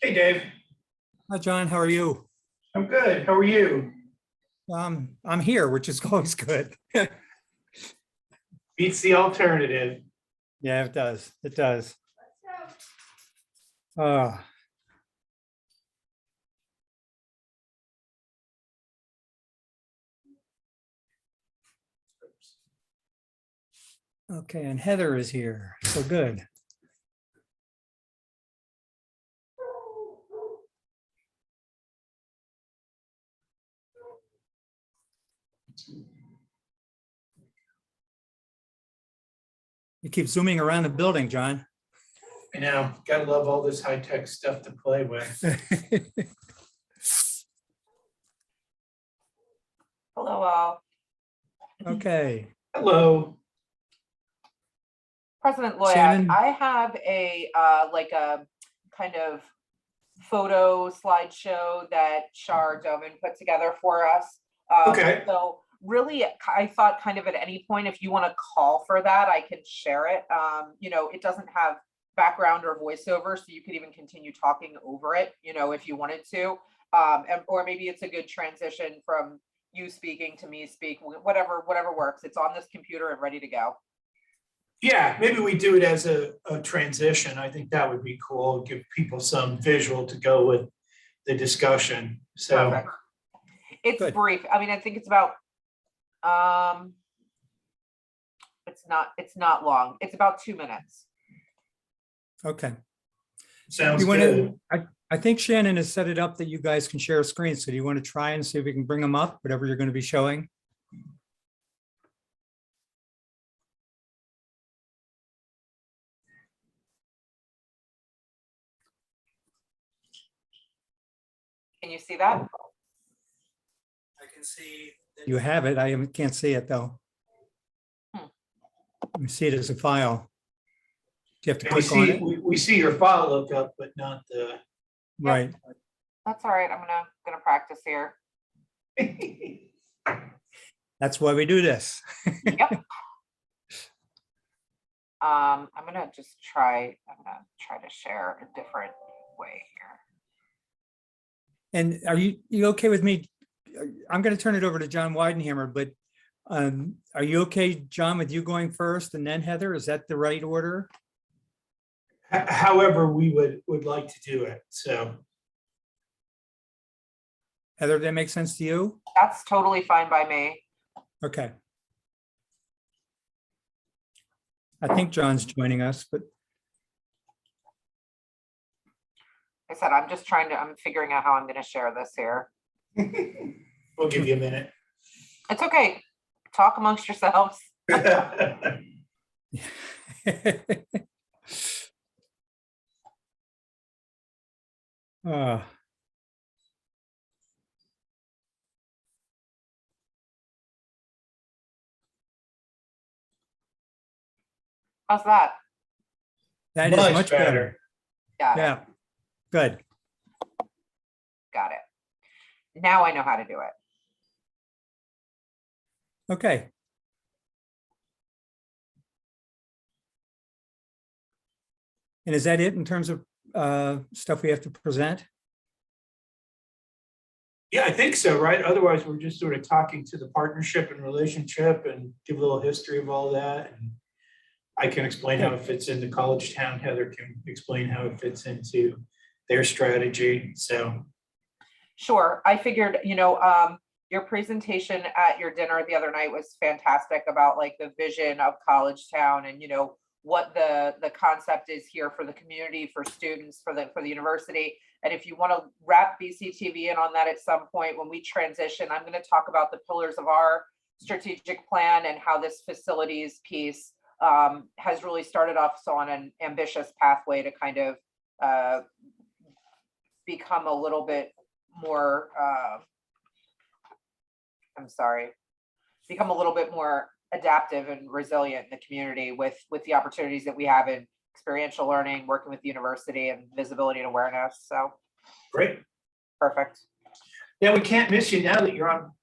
Hey, Dave. Hi, John. How are you? I'm good. How are you? I'm here, which is always good. Beats the alternative. Yeah, it does. It does. Uh, okay, and Heather is here. So good. You keep zooming around the building, John. I know. Gotta love all this high-tech stuff to play with. Hello, all. Okay. Hello. President Loyak, Shannon? I have a like a kind of photo slideshow that Shar Doman put together for us. Okay. So really, I thought kind of at any point, if you want to call for that, I can share it. It doesn't have background or voiceover, so you could even continue talking over it, if you wanted to. Or maybe it's a good transition from you speaking to me speaking, whatever works. It's on this computer and ready to go. Yeah, maybe we do it as a transition. I think that would be cool. Give people some visual to go with the discussion. So, Perfect. It's Good. brief. I mean, I think it's about it's not long. It's about 2 minutes. Okay. sounds You want good. to, I think Shannon has set it up that you guys can share a screen. So do you want to try and see if we can bring them up, whatever you're going to be showing? Can you see that? I can see. You have it. I can't see it though. You see it as a file. Do you have to And we click on see, it? we see your file lookup, but not the. Right. That's all right. I'm gonna practice here. That's why we do this. Yep. I'm gonna try to share a different way here. And are you okay with me? I'm going to turn it over to John Weidenhammer, but are you okay, John, with you going first and then Heather? Is that the right order? However, we would like to do it. So, Heather, that makes sense to you? That's totally fine by me. Okay. I think John's joining us, but Like I said, I'm figuring out how I'm gonna share this here. we'll give you a minute. It's okay. Talk amongst yourselves. uh, How's that? that is much better. Got it. Yeah, good. Got it. Now I know how to do it. Okay. And is that it in terms of stuff we have to present? Yeah, I think so, right? Otherwise, we're just sort of talking to the partnership and relationship and give a little history of all that. And I can explain how it fits into College Town. Heather can explain how it fits into their strategy. So, Sure. I figured, your presentation at your dinner the other night was fantastic about like the vision of College Town and, what the concept is here for the community, for students, for the university. And if you want to wrap BCTV in on that at some point when we transition, I'm going to talk about the pillars of our strategic plan and how this facilities piece has really started off on an ambitious pathway to kind of become a little bit more, become a little bit more adaptive and resilient in the community with the opportunities that we have in experiential learning, working with the university and visibility and awareness. So great. Perfect. Yeah, we can't miss you now that you're on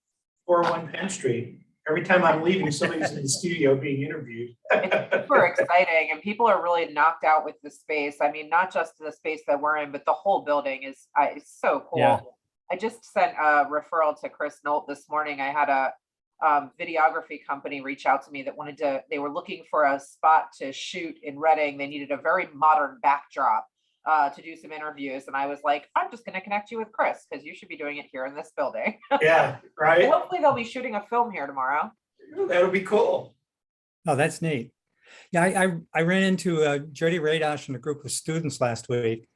401 Penn Street. Every time I'm leaving, somebody's in the studio being interviewed. It's super exciting and people are really knocked out with the space. I mean, not just the space that we're in, but the whole building is so cool. Yeah. I just sent a referral to Chris Nolt this morning. I had a videography company reach out to me that they were looking for a spot to shoot in Reading. They needed a very modern backdrop to do some interviews. And I was like, I'm just going to connect you with Chris because you should be doing it here in this building. Yeah, right? Hopefully they'll be shooting a film here tomorrow. That'll be cool. Oh, that's neat. Yeah, I ran into Jody Radosh and a group of students last week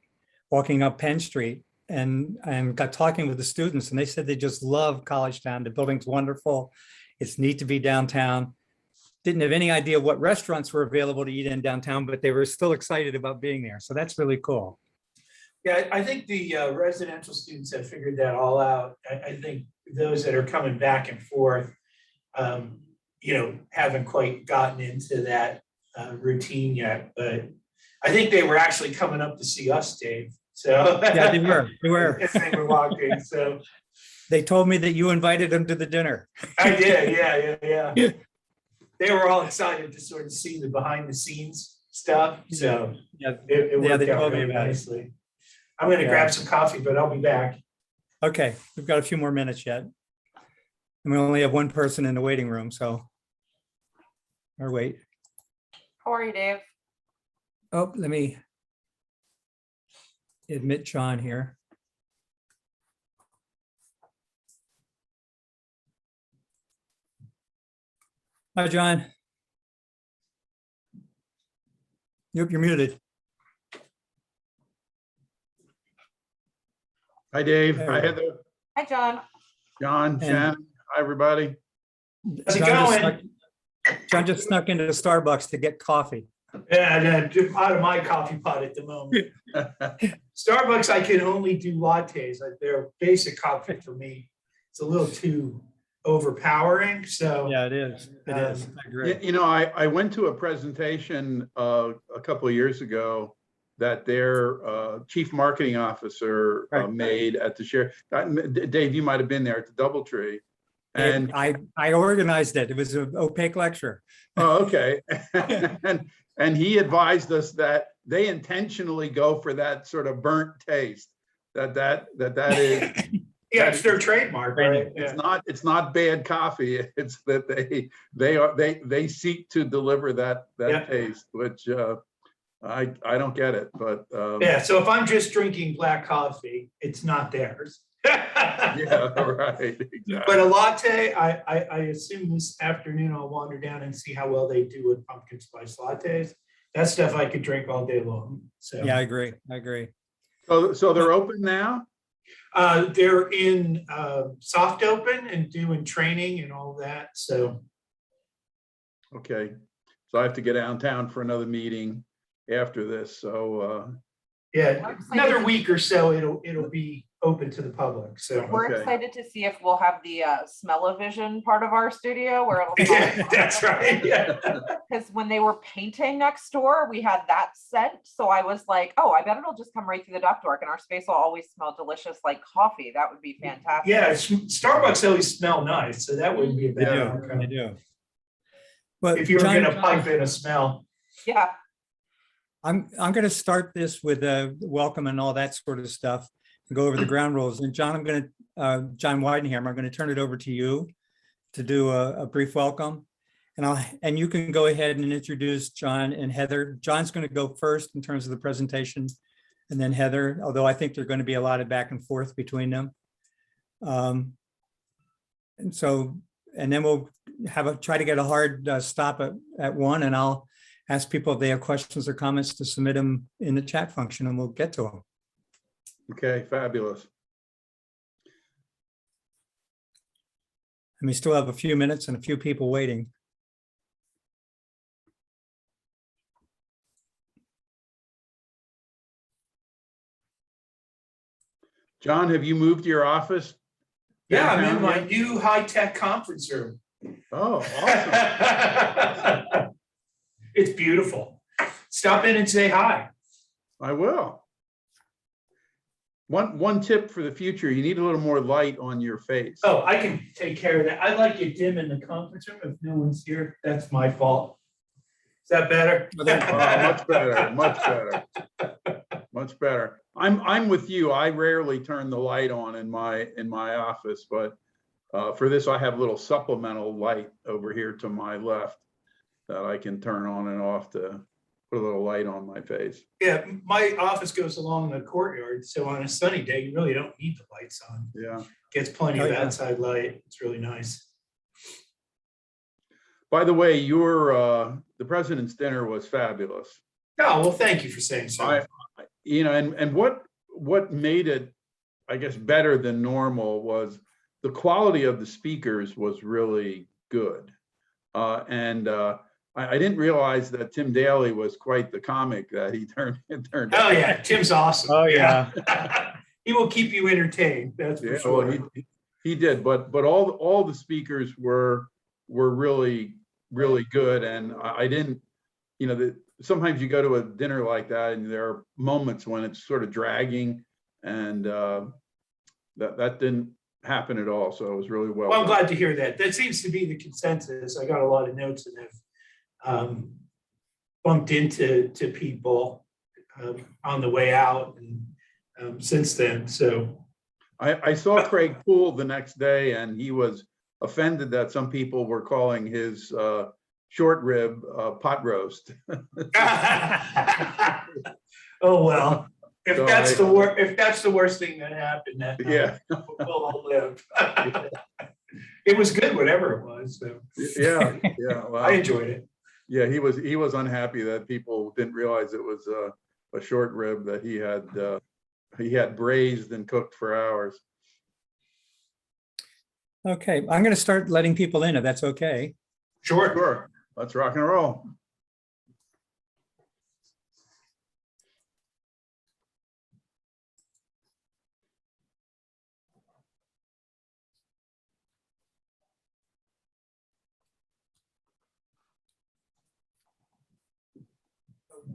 walking up Penn Street and got talking with the students, and they said they just love College Town. The building's wonderful. It's neat to be downtown. Didn't have any idea what restaurants were available to eat in downtown, but they were still excited about being there. So that's really cool. Yeah, I think the residential students have figured that all out. I think those that are coming back and forth, haven't quite gotten into that routine yet, but I think they were actually coming up to see us, Dave. So Yeah, they were. As they were walking, so They told me that you invited them to the dinner. I did, yeah. They were all excited to sort of see the behind the scenes stuff, so Yeah. it Yeah, worked they out told me really about it. nicely. I'm gonna Yeah. grab some coffee, but I'll be back. Okay, we've got a few more minutes yet. And we only have one person in the waiting room, so. Or wait, How are you, Dave? oh, let me admit John here. Hi, John. Yep, you're muted. Hi, Dave. There Hi, we go. Heather. Hi, John. John, Shannon. Hi, everybody. How's it John just going? John just snuck into Starbucks to get coffee. Yeah, I'm out of my coffee pot at the moment. Starbucks, I can only do lattes. They're basic coffee for me. It's a little too overpowering, so. Yeah, it is. It is. I agree. I went to a presentation a couple of years ago that their chief marketing officer Right. made at the share. Dave, you might have been there at the DoubleTree. And I organized it. It was an opaque lecture. oh, okay. And he advised us that they intentionally go for that sort of burnt taste. That is. Yeah, it's their trademark, right? It's not bad coffee. It's that they seek to deliver that Yeah. taste, which I don't get it, but Yeah, so if I'm just drinking black coffee, it's not theirs. yeah, right. Exactly. But a latte, I assume this afternoon I'll wander down and see how well they do with pumpkin spice lattes. That stuff I could drink all day long, so. Yeah, I agree. I agree. So they're open now? They're in soft open and doing training and all that, so. Okay. So I have to get downtown for another meeting after this. So Yeah, another week or so, it'll be open to the public, so. We're Okay. excited to see if we'll have the smell-o-vision part of our studio where it'll. Yeah, that's right, yeah. Because when they were painting next door, we had that scent. So I was like, oh, I bet it'll just come right through the ductwork and our space will always smell delicious like coffee. That would be fantastic. Yeah, Starbucks always smell nice, so that wouldn't be a They bad do. outcome. They do. But If you were John, gonna pipe in a smell. Yeah. I'm going to start this with a welcome and all that sort of stuff and go over the ground rules. And John, John Weidenhammer, I'm going to turn it over to you to do a brief welcome. And you can go ahead and introduce John and Heather. John's going to go first in terms of the presentation, and then Heather, although I think there's going to be a lot of back and forth between them. And then we'll try to get a hard stop at one, and I'll ask people if they have questions or comments to submit them in the chat function, and we'll get to them. okay, fabulous. And we still have a few minutes and a few people waiting. John, have you moved your office? Yeah, I'm in downtown my yet? new high-tech conference room. Oh, awesome. It's beautiful. Stop in and say hi. I will. one tip for the future, you need a little more light on your face. Oh, I can take care of that. I like it dim in the conference room if no one's here. That's my fault. Is that better? Much better, much better. Much better. I'm with you. I rarely turn the light on in my office, but for this, I have a little supplemental light over here to my left that I can turn on and off to put a little light on my face. Yeah, my office goes along the courtyard, so on a sunny day, you really don't need the lights on. Yeah. Gets plenty Oh, of yeah. outside light. It's really nice. By the way, the president's dinner was fabulous. Oh, well, thank you for saying so. And what made it, I guess, better than normal was the quality of the speakers was really good. I didn't realize that Tim Daly was quite the comic that he turned Oh, out. yeah, Tim's awesome. Oh, yeah. He will keep you entertained, that's for Yeah, sure. well, he did, but all the speakers were really good, and I didn't, sometimes you go to a dinner like that and there are moments when it's sort of dragging, and that didn't happen at all. So it was really well Well, I'm done. glad to hear that. That seems to be the consensus. I got a lot of notes and have bumped into people on the way out and since then, so. I saw Craig Poole the next day, and he was offended that some people were calling his short rib pot roast. Oh, well, if So that's the worst thing that happened, that Yeah, we'll all live. It was good, whatever it was, so yeah. I Well, enjoyed it. yeah, he was unhappy that people didn't realize it was a short rib that he had braised and cooked for hours. Okay, I'm going to start letting people in if that's okay. Sure. Sure, let's rock and roll.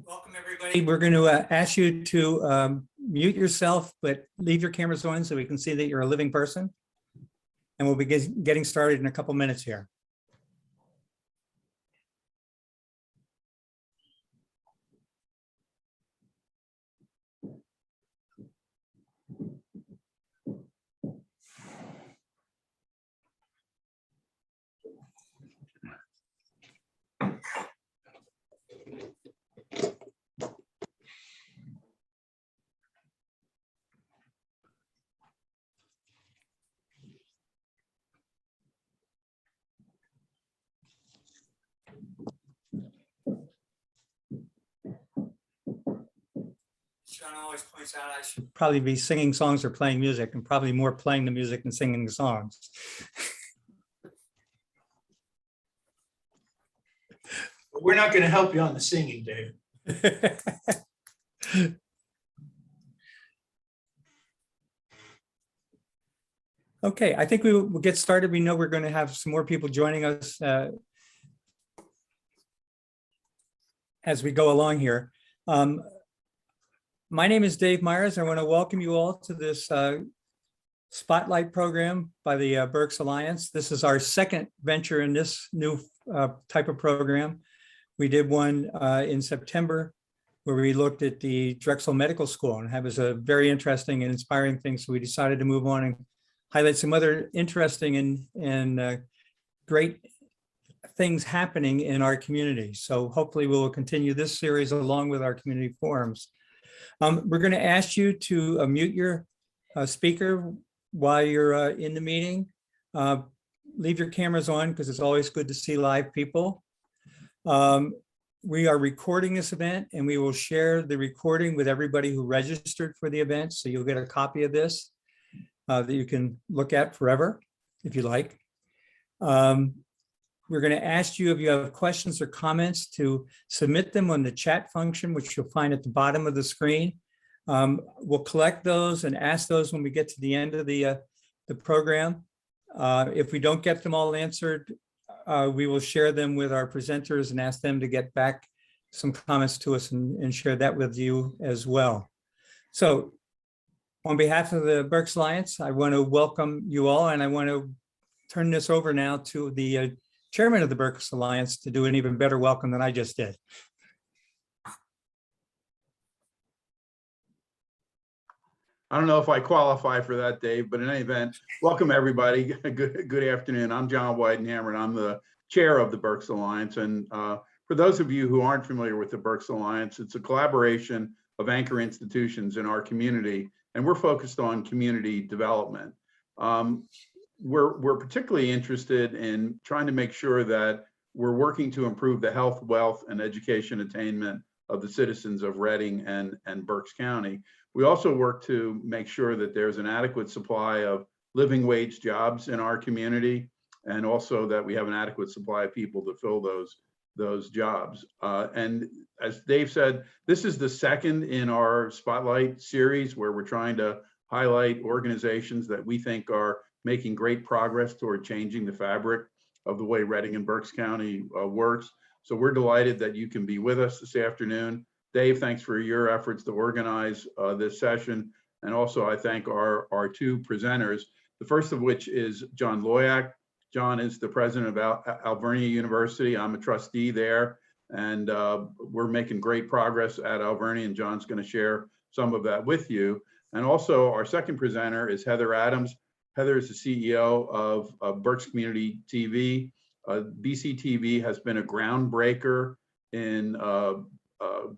Welcome, everybody. We're going to ask you to mute yourself, but leave your cameras on so we can see that you're a living person. And we'll be getting started in a couple minutes here. John always points out I should probably be singing songs or playing music, and probably more playing the music than singing the songs. We're not going to help you on the singing, Dave. Okay, I think we will get started. We know we're going to have some more people joining us as we go along here. My name is Dave Myers. I want to welcome you all to this Spotlight program by the Berks Alliance. This is our second venture in this new type of program. We did one in September where we looked at the Drexel Medical School, and it was a very interesting and inspiring thing. So we decided to move on and highlight some other interesting and great things happening in our community. So hopefully we will continue this series along with our community forums. We're going to ask you to mute your speaker while you're in the meeting. Leave your cameras on because it's always good to see live people. We are recording this event, and we will share the recording with everybody who registered for the event. So you'll get a copy of this that you can look at forever if you like. We're going to ask you if you have questions or comments to submit them on the chat function, which you'll find at the bottom of the screen. We'll collect those and ask those when we get to the end of the program. If we don't get them all answered, we will share them with our presenters and ask them to get back some comments to us and share that with you as well. So On behalf of the Berks Alliance, I want to welcome you all, and I want to turn this over now to the chairman of the Berks Alliance to do an even better welcome than I just did. I don't know if I qualify for that, Dave, but in any event, welcome everybody. Good afternoon. I'm John Weidenhammer, and I'm the chair of the Berks Alliance. And for those of you who aren't familiar with the Berks Alliance, it's a collaboration of anchor institutions in our community, and we're focused on community development. We're particularly interested in trying to make sure that we're working to improve the health, wealth, and education attainment of the citizens of Reading and Berks County. We also work to make sure that there's an adequate supply of living wage jobs in our community, and also that we have an adequate supply of people to fill those jobs. And as Dave said, this is the second in our Spotlight series where we're trying to highlight organizations that we think are making great progress toward changing the fabric of the way Reading and Berks County works. So we're delighted that you can be with us this afternoon. Dave, thanks for your efforts to organize this session. And also I thank our two presenters, the first of which is John Loyack. John is the president of Alvernia University. I'm a trustee there, and we're making great progress at Alvernia, and John's going to share some of that with you. And also our second presenter is Heather Adams. Heather is the CEO of Berks Community TV. BCTV has been a groundbreaker in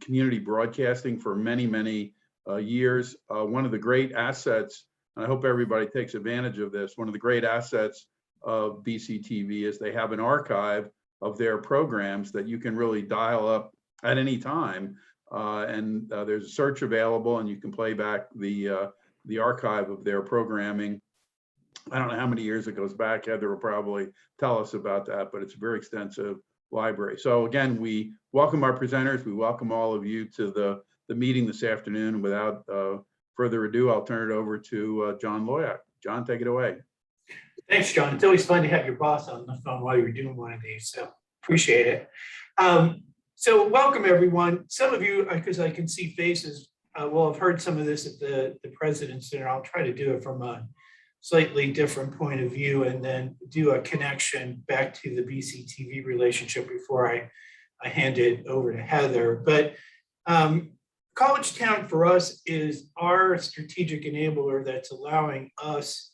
community broadcasting for many, many years. One of the great assets, and I hope everybody takes advantage of this, one of the great assets of BCTV is they have an archive of their programs that you can really dial up at any time. And there's a search available, and you can play back the archive of their programming. I don't know how many years it goes back. Heather will probably tell us about that, but it's a very extensive library. So again, we welcome our presenters. We welcome all of you to the meeting this afternoon. Without further ado, I'll turn it over to John Loyack. John, take it away. Thanks, John. It's always fun to have your boss on the phone while you're doing one of these, so appreciate it. So welcome, everyone. Some of you, because I can see faces, will have heard some of this at the President's Dinner. I'll try to do it from a slightly different point of view and then do a connection back to the BCTV relationship before I hand it over to Heather. But College Town for us is our strategic enabler that's allowing us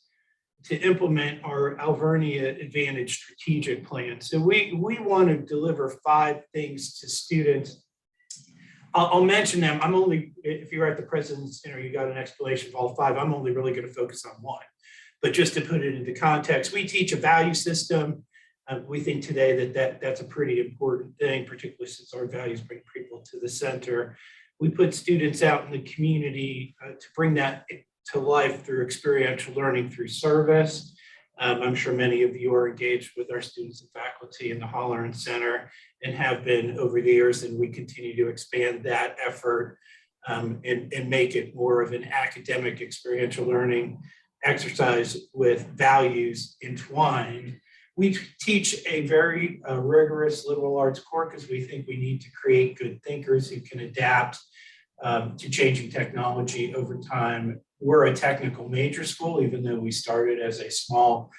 to implement our Alvernia Advantage strategic plan. So we want to deliver 5 things to students. I'll mention them. I'm only, if you're at the President's Dinner, you got an explanation of all 5. I'm only really going to focus on 1. But just to put it into context, we teach a value system. We think today that's a pretty important thing, particularly since our values bring people to the center. We put students out in the community to bring that to life through experiential learning through service. I'm sure many of you are engaged with our students and faculty in the Holleran Center and have been over the years, and we continue to expand that effort and make it more of an academic experiential learning exercise with values entwined. We teach a very rigorous liberal arts core because we think we need to create good thinkers who can adapt to changing technology over time. We're a technical major school, even though we started as a small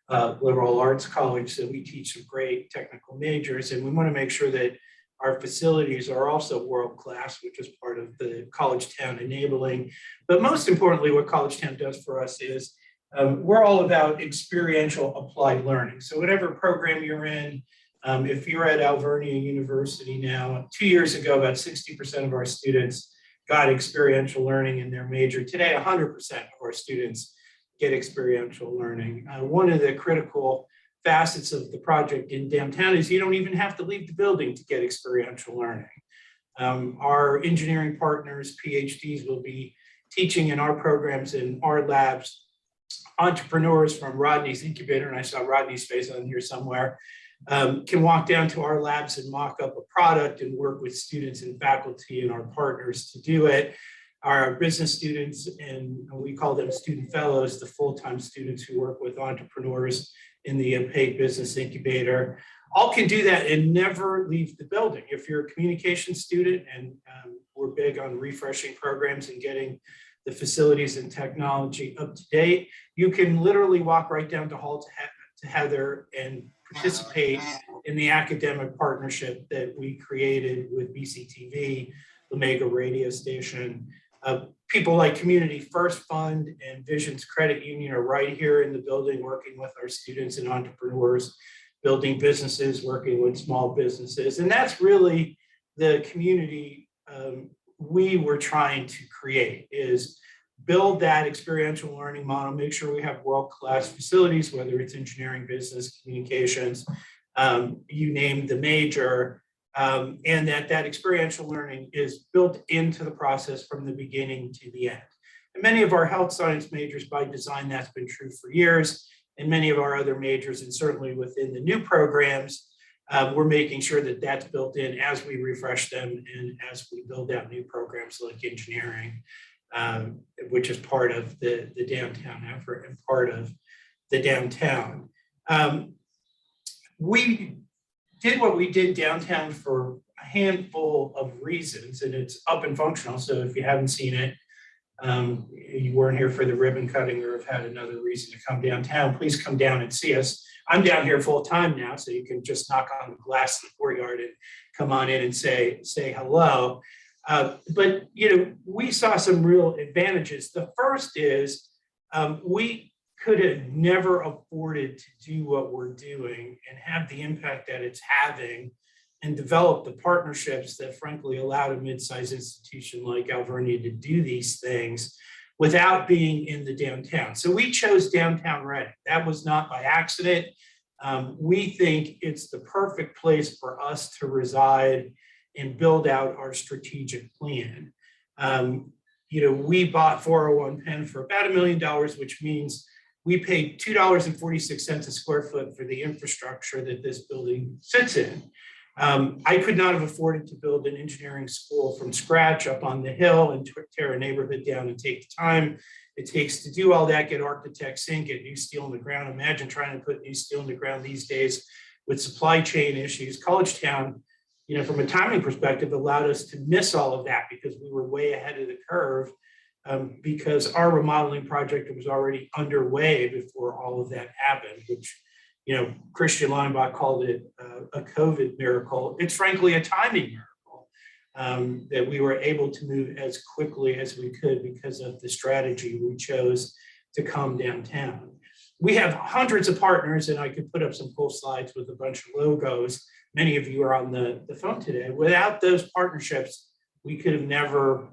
liberal arts college, so we teach some great technical majors, and we want to make sure that our facilities are also world-class, which is part of the College Town enabling. But most importantly, what College Town does for us is we're all about experiential applied learning. So whatever program you're in, if you're at Alvernia University now, 2 years ago, about 60% of our students got experiential learning in their major. Today, 100% of our students get experiential learning. One of the critical facets of the project in downtown is you don't even have to leave the building to get experiential learning. Our engineering partners, PhDs, will be teaching in our programs in our labs. Entrepreneurs from Rodney's incubator, and I saw Rodney's face on here somewhere, can walk down to our labs and mock up a product and work with students and faculty and our partners to do it. Our business students, and we call them student fellows, the full-time students who work with entrepreneurs in the paid business incubator, all can do that and never leave the building. If you're a communication student, and we're big on refreshing programs and getting the facilities and technology up to date. You can literally walk right down to Hall to Heather and participate in the academic partnership that we created with BCTV, the mega radio station. People like Community First Fund and Visions Credit Union are right here in the building working with our students and entrepreneurs, building businesses, working with small businesses. And that's really the community we were trying to create, is build that experiential learning model, make sure we have world-class facilities, whether it's engineering, business, communications, you name the major, and that experiential learning is built into the process from the beginning to the end. And many of our health science majors, by design, that's been true for years, and many of our other majors, and certainly within the new programs, we're making sure that that's built in as we refresh them and as we build out new programs like engineering, which is part of the downtown effort and part of the downtown. We did what we did downtown for a handful of reasons, and it's up and functional. So if you haven't seen it, you weren't here for the ribbon cutting or have had another reason to come downtown, please come down and see us. I'm down here full time now, so you can just knock on the glass in the courtyard and come on in and say hello. But we saw some real advantages. The first is we could have never afforded to do what we're doing and have the impact that it's having and develop the partnerships that frankly allowed a mid-sized institution like Alvernia to do these things without being in the downtown. So we chose downtown Reading. That was not by accident. We think it's the perfect place for us to reside and build out our strategic plan. We bought 401 Penn for about $1 million, which means we paid $2.46 a square foot for the infrastructure that this building sits in. I could not have afforded to build an engineering school from scratch up on the hill and tear a neighborhood down and take the time it takes to do all that, get architects in, get new steel in the ground. Imagine trying to put new steel in the ground these days with supply chain issues. College Town, from a timing perspective, allowed us to miss all of that because we were way ahead of the curve, because our remodeling project was already underway before all of that happened, which Christian Leinbach called it a COVID miracle. It's frankly a timing miracle that we were able to move as quickly as we could because of the strategy we chose to come downtown. We have hundreds of partners, and I could put up some cool slides with a bunch of logos. Many of you are on the phone today. Without those partnerships, we could have never,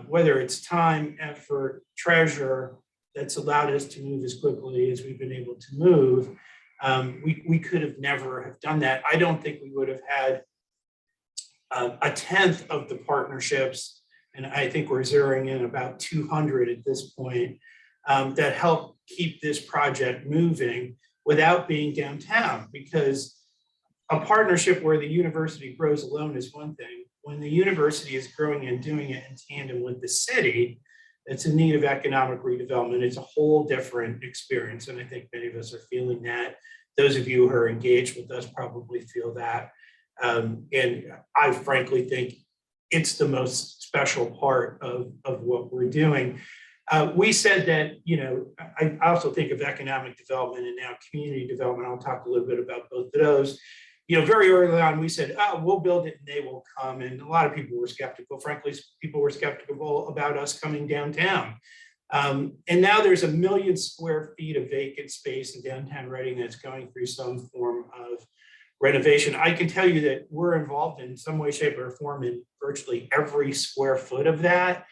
whether it's time, effort, treasure, that's allowed us to move as quickly as we've been able to move. We could have never have done that. I don't think we would have had a tenth of the partnerships, and I think we're zeroing in about 200 at this point, that help keep this project moving without being downtown, because a partnership where the university grows alone is one thing. When the university is growing and doing it in tandem with the city, it's in need of economic redevelopment. It's a whole different experience. And I think many of us are feeling that. Those of you who are engaged with us probably feel that. And I frankly think it's the most special part of what we're doing. We said that, I also think of economic development and now community development. I'll talk a little bit about both of those. Very early on, we said, we'll build it and they will come. And a lot of people were skeptical. Frankly, people were skeptical about us coming downtown. And now there's 1 million square feet of vacant space in downtown Reading that's going through some form of renovation. I can tell you that we're involved in some way, shape, or form in virtually every square foot of that.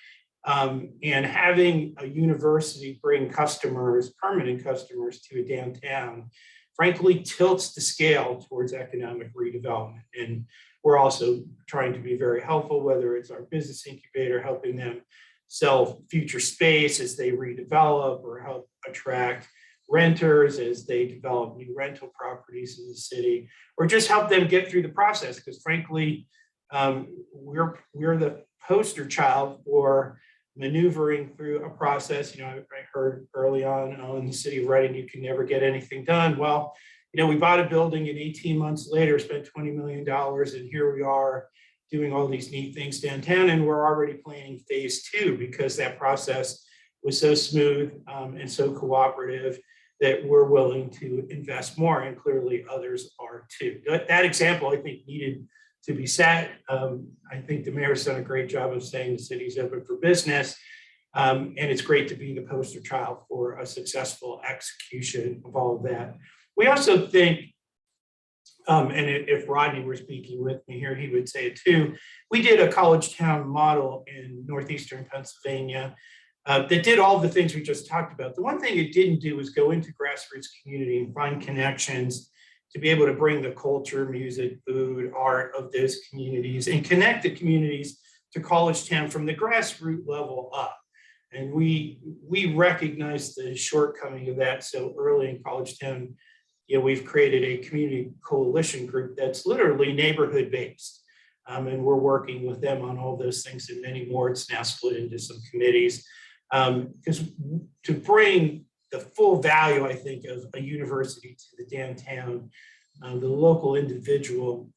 And having a university bring customers, permanent customers, to a downtown, frankly, tilts the scale towards economic redevelopment. And we're also trying to be very helpful, whether it's our business incubator, helping them sell future space as they redevelop, or help attract renters as they develop new rental properties in the city, or just help them get through the process. Because frankly, we're the poster child for maneuvering through a process. I heard early on in the city of Reading, you can never get anything done. Well, we bought a building and 18 months later spent $20 million, and here we are doing all these neat things downtown, and we're already planning phase 2 because that process was so smooth and so cooperative that we're willing to invest more, and clearly others are too. That example, I think, needed to be set. I think the mayor's done a great job of saying the city's open for business. And it's great to be the poster child for a successful execution of all of that. We also think, and if Rodney were speaking with me here, he would say it too. We did a college town model in northeastern Pennsylvania that did all the things we just talked about. The one thing it didn't do was go into grassroots community and find connections to be able to bring the culture, music, food, art of those communities and connect the communities to college town from the grassroots level up. And we recognize the shortcoming of that. So early in college town, we've created a community coalition group that's literally neighborhood based. And we're working with them on all those things and many more. It's now split into some committees. Because to bring the full value, I think, of a university to the downtown, the local individual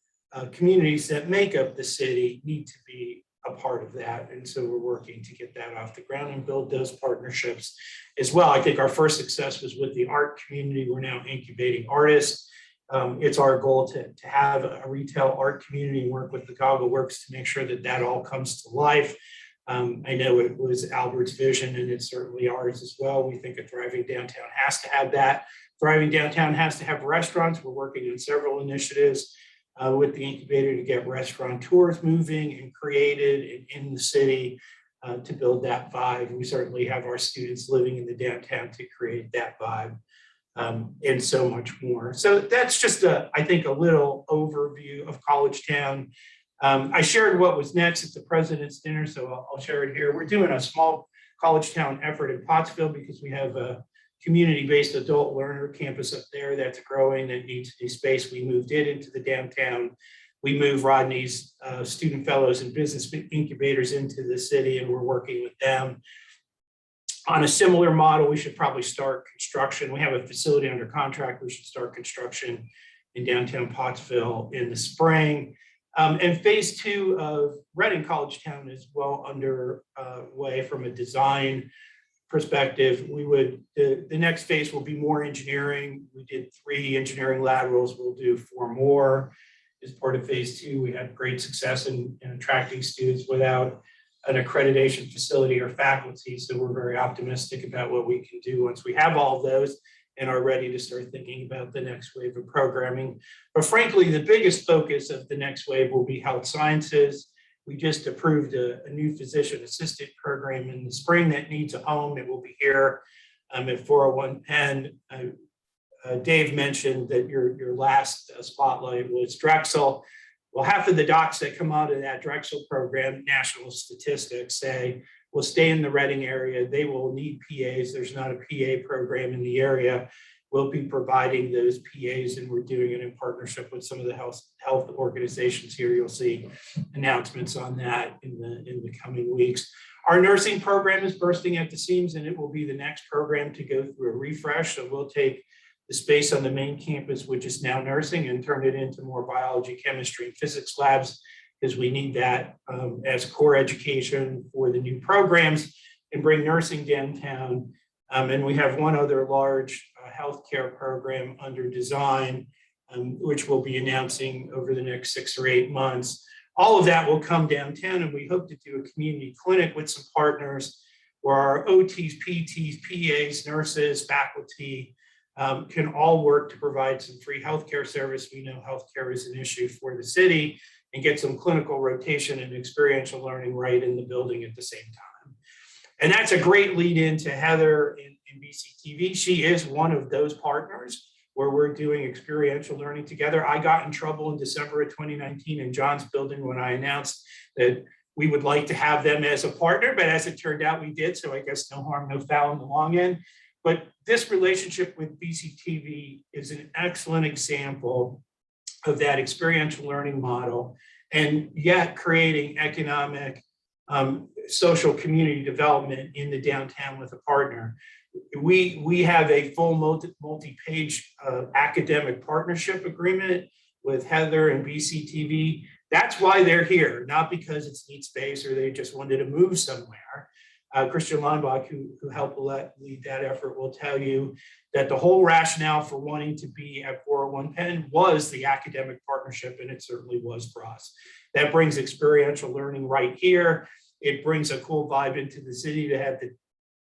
communities that make up the city need to be a part of that. And so we're working to get that off the ground and build those partnerships as well. I think our first success was with the art community. We're now incubating artists. It's our goal to have a retail art community and work with the Goggle Works to make sure that that all comes to life. I know it was Albert's vision, and it's certainly ours as well. We think a thriving downtown has to have that. Thriving downtown has to have restaurants. We're working on several initiatives with the incubator to get restaurant tours moving and created in the city to build that vibe. We certainly have our students living in the downtown to create that vibe and so much more. So that's just, I think, a little overview of College Town. I shared what was next at the President's Dinner, so I'll share it here. We're doing a small College Town effort in Pottsville because we have a community-based adult learner campus up there that's growing, that needs new space. We moved it into the downtown. We moved Rodney's student fellows and business incubators into the city, and we're working with them. On a similar model, we should probably start construction. We have a facility under contract. We should start construction in downtown Pottsville in the spring. And phase 2 of Reading College Town is well underway from a design perspective. The next phase will be more engineering. We did 3 engineering laterals. We'll do 4 more as part of phase 2. We had great success in attracting students without an accreditation facility or faculty. So we're very optimistic about what we can do once we have all of those and are ready to start thinking about the next wave of programming. But frankly, the biggest focus of the next wave will be health sciences. We just approved a new physician assistant program in the spring that needs a home. It will be here at 401 Penn. Dave mentioned that your last spotlight was Drexel. Well, half of the docs that come out of that Drexel program, national statistics say, will stay in the Reading area. They will need PAs. There's not a PA program in the area. We'll be providing those PAs, and we're doing it in partnership with some of the health organizations here. You'll see announcements on that in the coming weeks. Our nursing program is bursting at the seams, and it will be the next program to go through a refresh. So we'll take the space on the main campus, which is now nursing, and turn it into more biology, chemistry, and physics labs, because we need that as core education for the new programs, and bring nursing downtown. And we have one other large healthcare program under design, which we'll be announcing over the next 6 or 8 months. All of that will come downtown, and we hope to do a community clinic with some partners where our OTs, PTs, PAs, nurses, faculty can all work to provide some free healthcare service. We know healthcare is an issue for the city, and get some clinical rotation and experiential learning right in the building at the same time. And that's a great lead in to Heather in BCTV. She is one of those partners where we're doing experiential learning together. I got in trouble in December of 2019 in John's building when I announced that we would like to have them as a partner, but as it turned out, we did. So I guess no harm, no foul in the long end. But this relationship with BCTV is an excellent example of that experiential learning model, and yet creating economic, social community development in the downtown with a partner. We have a full multi-page academic partnership agreement with Heather and BCTV That's why they're here, not because it's neat space or they just wanted to move somewhere. Christian Leinbach, who helped lead that effort, will tell you that the whole rationale for wanting to be at 401 Penn was the academic partnership, and it certainly was for us. That brings experiential learning right here. It brings a cool vibe into the city to have the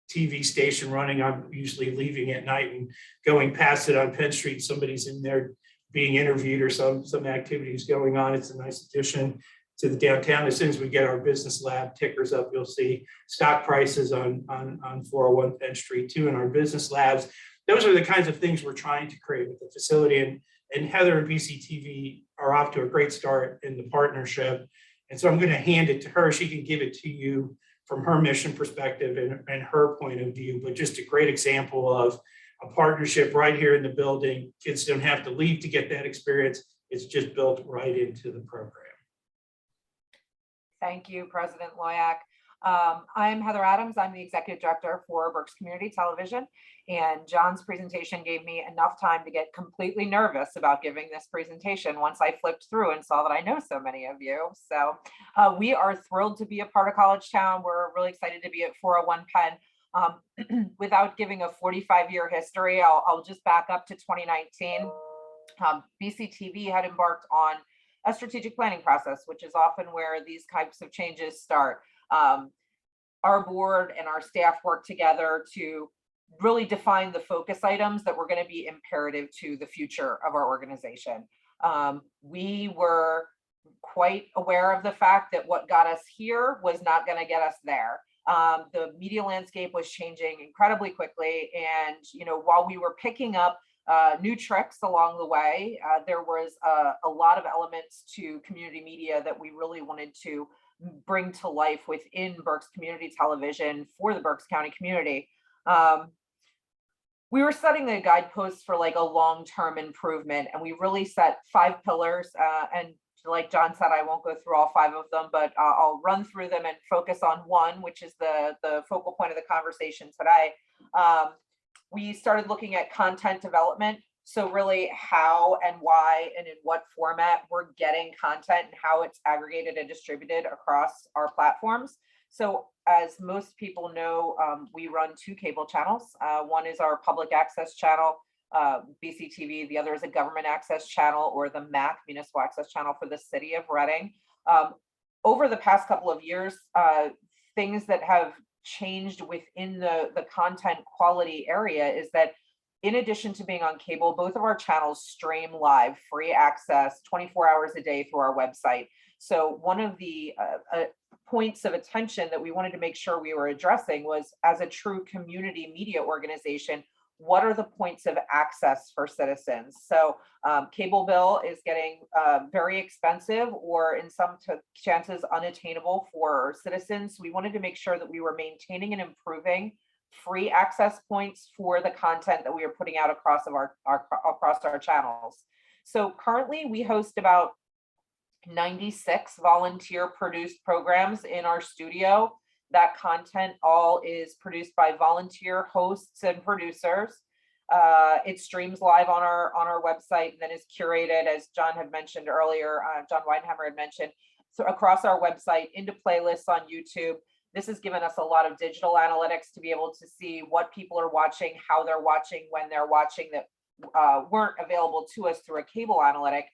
TV station running. I'm usually leaving at night and going past it on Penn Street. Somebody's in there being interviewed or some activities going on. It's a nice addition to the downtown. As soon as we get our business lab tickers up, you'll see stock prices on 401 Penn Street too in our business labs. Those are the kinds of things we're trying to create with the facility. And Heather and BCTV are off to a great start in the partnership. And so I'm going to hand it to her. She can give it to you from her mission perspective and her point of view, but just a great example of a partnership right here in the building. Kids don't have to leave to get that experience. It's just built right into the program. Thank you, President Loyack. I'm Heather Adams. I'm the Executive Director for Berks Community Television, and John's presentation gave me enough time to get completely nervous about giving this presentation once I flipped through and saw that I know so many of you. So we are thrilled to be a part of College Town. We're really excited to be at 401 Penn. Without giving a 45-year history, I'll just back up to 2019. BCTV had embarked on a strategic planning process, which is often where these types of changes start. Our board and our staff work together to really define the focus items that were going to be imperative to the future of our organization. We were quite aware of the fact that what got us here was not going to get us there. The media landscape was changing incredibly quickly, and while we were picking up new tricks along the way, there was a lot of elements to community media that we really wanted to bring to life within Berks Community Television for the Berks County community. We were setting the guideposts for like a long-term improvement, and we really set 5 pillars. And like John said, I won't go through all 5 of them, but I'll run through them and focus on one, which is the focal point of the conversation today. We started looking at content development. So really how and why and in what format we're getting content and how it's aggregated and distributed across our platforms. So as most people know, we run 2 cable channels. One is our public access channel, BCTV. The other is a government access channel, or the MAC, Municipal Access Channel, for the city of Reading. Over the past couple of years, things that have changed within the content quality area is that in addition to being on cable, both of our channels stream live, free access, 24 hours a day through our website. So one of the points of attention that we wanted to make sure we were addressing was, as a true community media organization, what are the points of access for citizens? So cable bill is getting very expensive, or in some chances unattainable for citizens. We wanted to make sure that we were maintaining and improving free access points for the content that we are putting out across our channels. So currently we host about 96 volunteer produced programs in our studio. That content all is produced by volunteer hosts and producers. It streams live on our website and then is curated, as John had mentioned earlier, John Weidenhammer had mentioned, so across our website into playlists on YouTube. This has given us a lot of digital analytics to be able to see what people are watching, how they're watching, when they're watching, that weren't available to us through a cable analytic.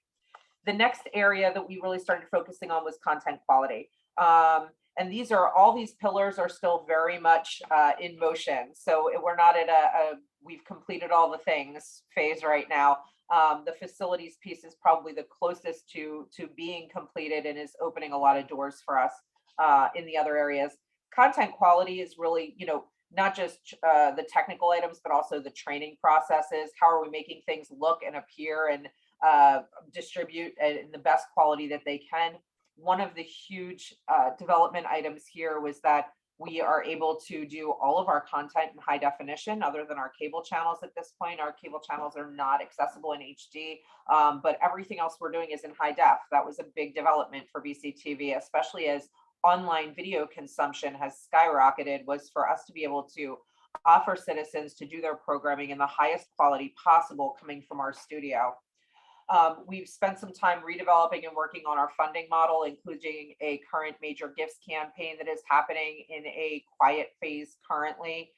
The next area that we really started focusing on was content quality. And all these pillars are still very much in motion. So we're not at we've completed all the things phase right now. The facilities piece is probably the closest to being completed and is opening a lot of doors for us in the other areas. Content quality is really, not just the technical items, but also the training processes. How are we making things look and appear and distribute in the best quality that they can? One of the huge development items here was that we are able to do all of our content in high definition, other than our cable channels at this point. Our cable channels are not accessible in HD, but everything else we're doing is in high def. That was a big development for BCTV, especially as online video consumption has skyrocketed, was for us to be able to offer citizens to do their programming in the highest quality possible coming from our studio. We've spent some time redeveloping and working on our funding model, including a current major gifts campaign that is happening in a quiet phase currently.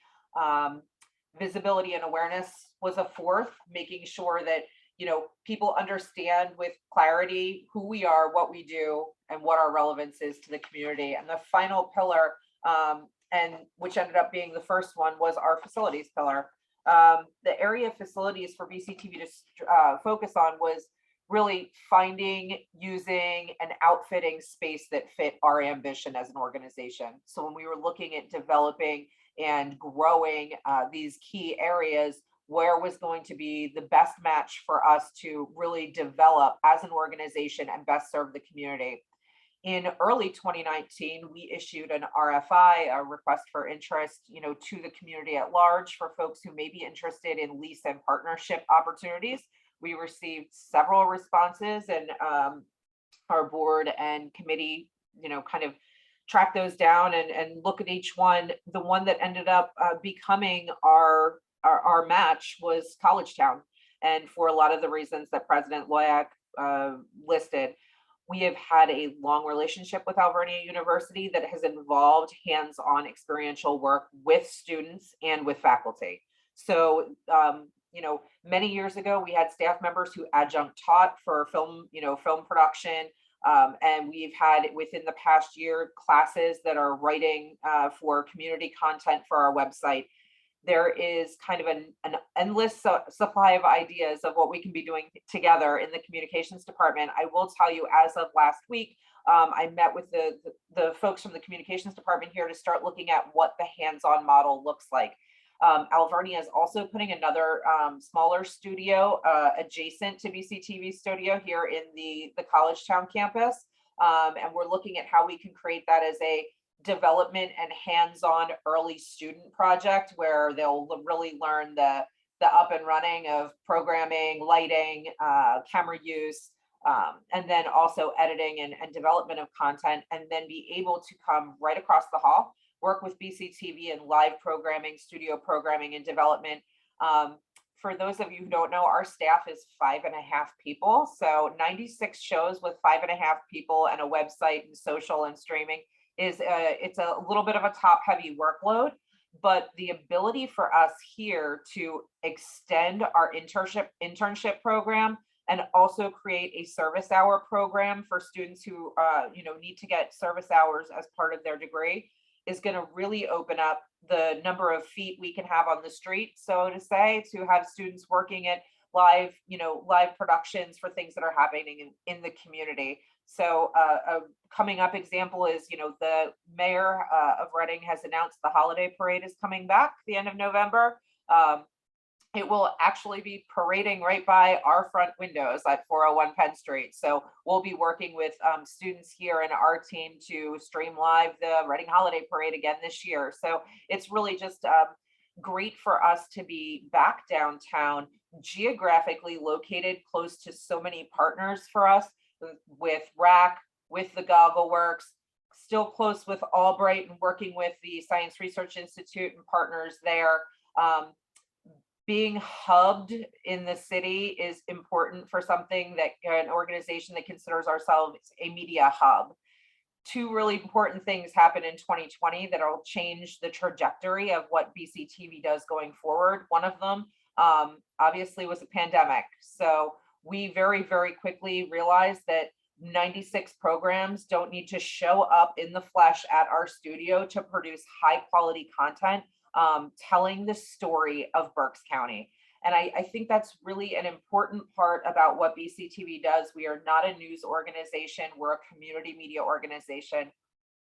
Visibility and awareness was a fourth, making sure that people understand with clarity who we are, what we do, and what our relevance is to the community. And the final pillar, and which ended up being the first one, was our facilities pillar. The area of facilities for BCTV to focus on was really finding, using, and outfitting space that fit our ambition as an organization. So when we were looking at developing and growing these key areas, where was going to be the best match for us to really develop as an organization and best serve the community. In early 2019, we issued an RFI, a request for interest, to the community at large for folks who may be interested in lease and partnership opportunities. We received several responses, and our board and committee, kind of track those down and look at each one. The one that ended up becoming our match was College Town. And for a lot of the reasons that President Loyack listed, we have had a long relationship with Alvernia University that has involved hands-on experiential work with students and with faculty. So, many years ago, we had staff members who adjunct taught for film production. And we've had within the past year classes that are writing for community content for our website. There is kind of an endless supply of ideas of what we can be doing together in the communications department. I will tell you, as of last week, I met with the folks from the communications department here to start looking at what the hands-on model looks like. Alvernia is also putting another smaller studio adjacent to BCTV studio here in the College Town campus. And we're looking at how we can create that as a development and hands-on early student project where they'll really learn the up and running of programming, lighting, camera use, and then also editing and development of content, and then be able to come right across the hall, work with BCTV in live programming, studio programming, and development. For those of you who don't know, our staff is 5.5 people. So 96 shows with 5.5 people and a website and social and streaming it's a little bit of a top heavy workload, but the ability for us here to extend our internship program and also create a service hour program for students who need to get service hours as part of their degree is going to really open up the number of feet we can have on the street, so to say, to have students working at live productions for things that are happening in the community. So a coming up example is, the mayor of Reading has announced the holiday parade is coming back the end of November. It will actually be parading right by our front windows at 401 Penn Street. So we'll be working with students here and our team to stream live the Reading Holiday Parade again this year. So it's really just great for us to be back downtown, geographically located close to so many partners for us, with RAC, with the Goggle Works, still close with Albright and working with the Science Research Institute and partners there. Being hubbed in the city is important for something that an organization that considers ourselves a media hub. Two really important things happened in 2020 that will change the trajectory of what BCTV does going forward. One of them obviously was a pandemic. So we very, very quickly realized that 96 programs don't need to show up in the flesh at our studio to produce high quality content, telling the story of Berks County. And I think that's really an important part about what BCTV does. We are not a news organization. We're a community media organization.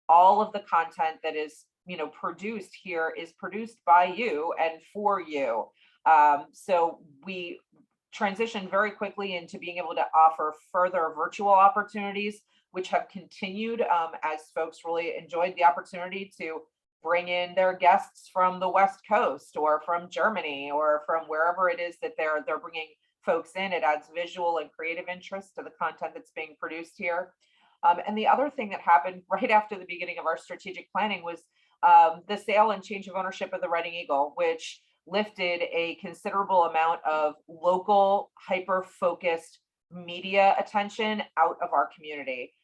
All of the content that is, produced here is produced by you and for you. So we transitioned very quickly into being able to offer further virtual opportunities, which have continued as folks really enjoyed the opportunity to bring in their guests from the West Coast or from Germany or from wherever it is that they're bringing folks in. It adds visual and creative interest to the content that's being produced here. And the other thing that happened right after the beginning of our strategic planning was the sale and change of ownership of the Reading Eagle, which lifted a considerable amount of local, hyper-focused media attention out of our community.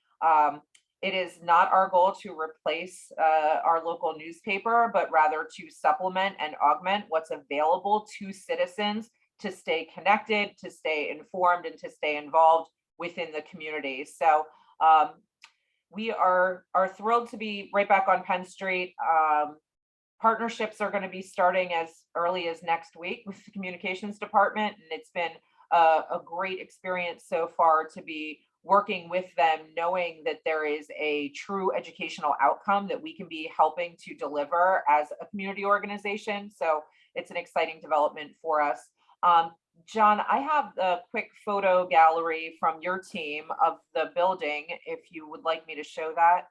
It is not our goal to replace our local newspaper, but rather to supplement and augment what's available to citizens to stay connected, to stay informed, and to stay involved within the community. So we are thrilled to be right back on Penn Street. Partnerships are going to be starting as early as next week with the communications department, and it's been a great experience so far to be working with them, knowing that there is a true educational outcome that we can be helping to deliver as a community organization. So it's an exciting development for us. John, I have the quick photo gallery from your team of the building, if you would like me to show that.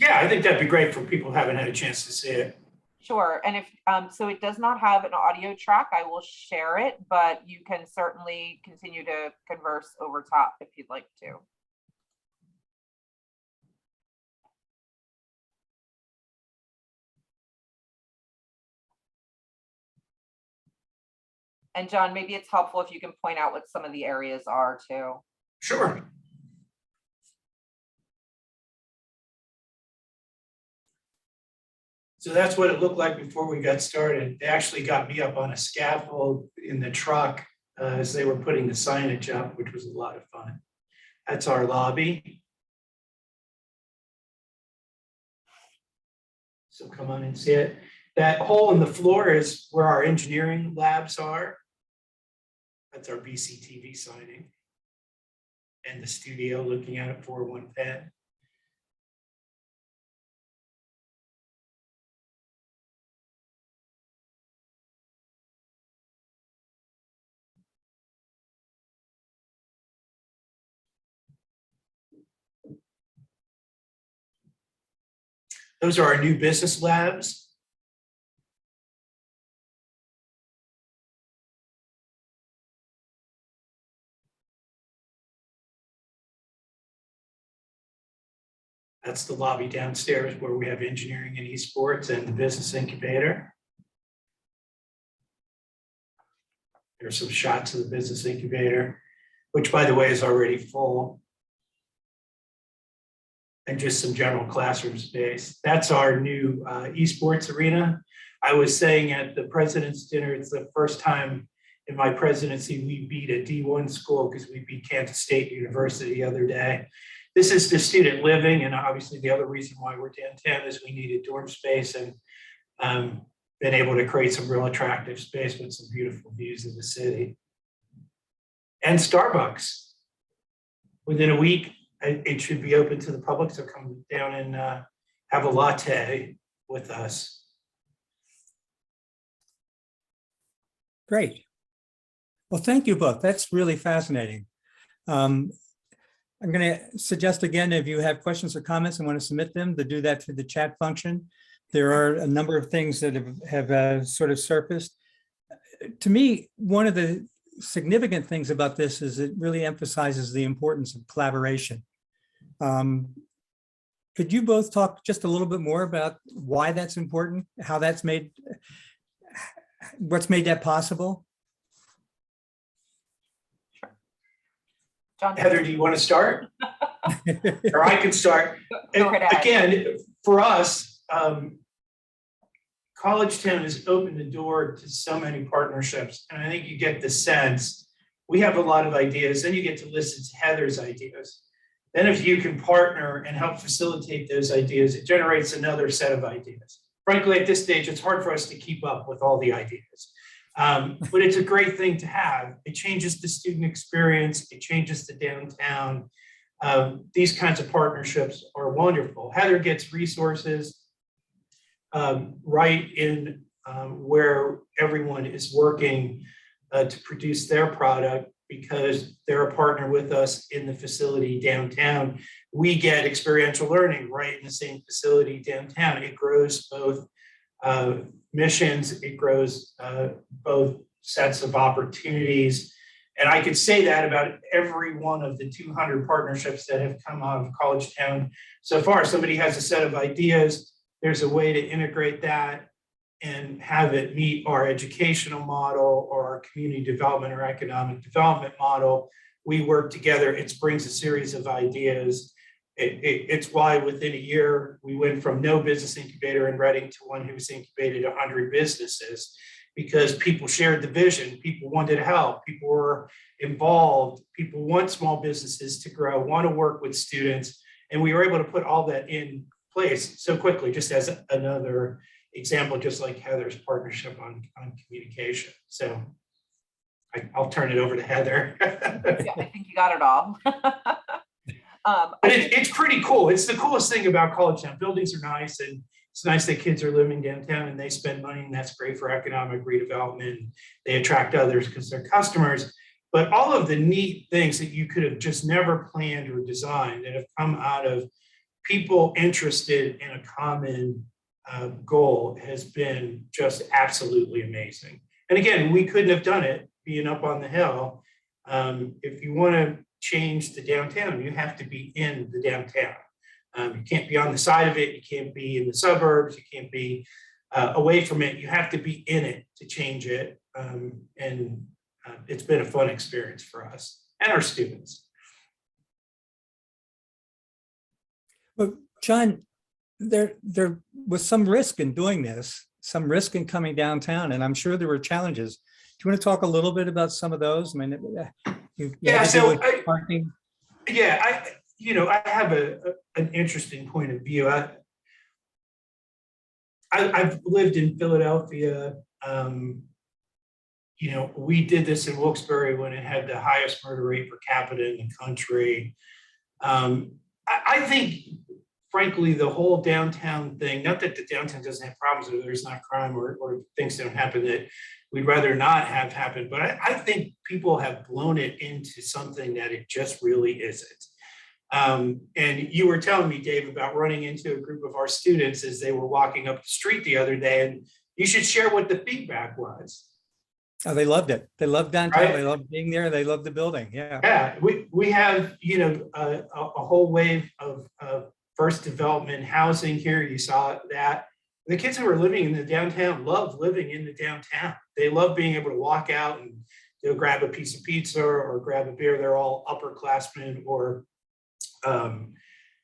Yeah, I think that'd be great for people who haven't had a chance to see it. Sure. And if so it does not have an audio track, I will share it, but you can certainly continue to converse over top if you'd like to. And John, maybe it's helpful if you can point out what some of the areas are too. Sure. So that's what it looked like before we got started. They actually got me up on a scaffold in the truck as they were putting the signage up, which was a lot of fun. That's our lobby. So come on and see it. That hole in the floor is where our engineering labs are. That's our BCTV signing. And the studio looking out at 401 Penn. Those are our new business labs. That's the lobby downstairs where we have engineering and esports and the business incubator. There's some shots of the business incubator, which by the way is already full. And just some general classroom space. That's our new esports arena. I was saying at the president's dinner, it's the first time in my presidency we beat a D1 school because we beat Kansas State University the other day. This is the student living, and obviously the other reason why we're downtown is we needed dorm space and been able to create some real attractive space with some beautiful views of the city. And Starbucks. Within a week, it should be open to the public, so come down and have a latte with us. Great. Well, thank you both. That's really fascinating. I'm going to suggest again, if you have questions or comments and want to submit them, to do that through the chat function. There are a number of things that have sort of surfaced. To me, one of the significant things about this is it really emphasizes the importance of collaboration. Could you both talk just a little bit more about why that's important, how that's made, what's made that possible? John, Heather, do you want to start? Or I can start. Go right ahead. Again, for us, College Town has opened the door to so many partnerships. And I think you get the sense, we have a lot of ideas, then you get to listen to Heather's ideas. Then if you can partner and help facilitate those ideas, it generates another set of ideas. Frankly, at this stage, it's hard for us to keep up with all the ideas. But it's a great thing to have. It changes the student experience. It changes the downtown. These kinds of partnerships are wonderful. Heather gets resources right in where everyone is working to produce their product because they're a partner with us in the facility downtown. We get experiential learning right in the same facility downtown. It grows both missions, it grows both sets of opportunities. And I could say that about every one of the 200 partnerships that have come out of College Town so far. Somebody has a set of ideas, there's a way to integrate that and have it meet our educational model or our community development or economic development model. we work together. It brings a series of ideas. It's why within a year, we went from no business incubator in Reading to one who's incubated 100 businesses, because people shared the vision, people wanted to help, people were involved, people want small businesses to grow, want to work with students. And we were able to put all that in place so quickly, just as another example, just like Heather's partnership on communication. So I'll turn it over to Heather. Yeah, I think you got it all. But it's pretty cool. It's the coolest thing about College Town. Buildings are nice, and it's nice that kids are living downtown and they spend money, and that's great for economic redevelopment. They attract others because they're customers. But all of the neat things that you could have just never planned or designed that have come out of people interested in a common goal has been just absolutely amazing. And again, we couldn't have done it being up on the hill. If you want to change the downtown, you have to be in the downtown. You can't be on the side of it. You can't be in the suburbs. You can't be away from it. You have to be in it to change it. And it's been a fun experience for us and our students. Well, John, there was some risk in doing this, some risk in coming downtown, and I'm sure there were challenges. Do you want to talk a little bit about some of those? I mean, you Yeah, had to so do with parking. Yeah, I have an interesting point of view. I've lived in Philadelphia. We did this in Wilkes-Barre when it had the highest murder rate per capita in the country. I think, frankly, the whole downtown thing, not that the downtown doesn't have problems or there's not crime or things don't happen that we'd rather not have happen, but I think people have blown it into something that it just really isn't. And you were telling me, Dave, about running into a group of our students as they were walking up the street the other day, and you should share what the feedback was. Oh, they loved it. They loved downtown. Right? They loved being there. They loved the building. Yeah. Yeah, we have, a whole wave of first development housing here. You saw that. The kids who are living in the downtown love living in the downtown. They love being able to walk out and grab a piece of pizza or grab a beer. They're all upperclassmen or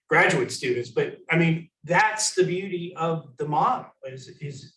graduate students. But I mean, that's the beauty of the model is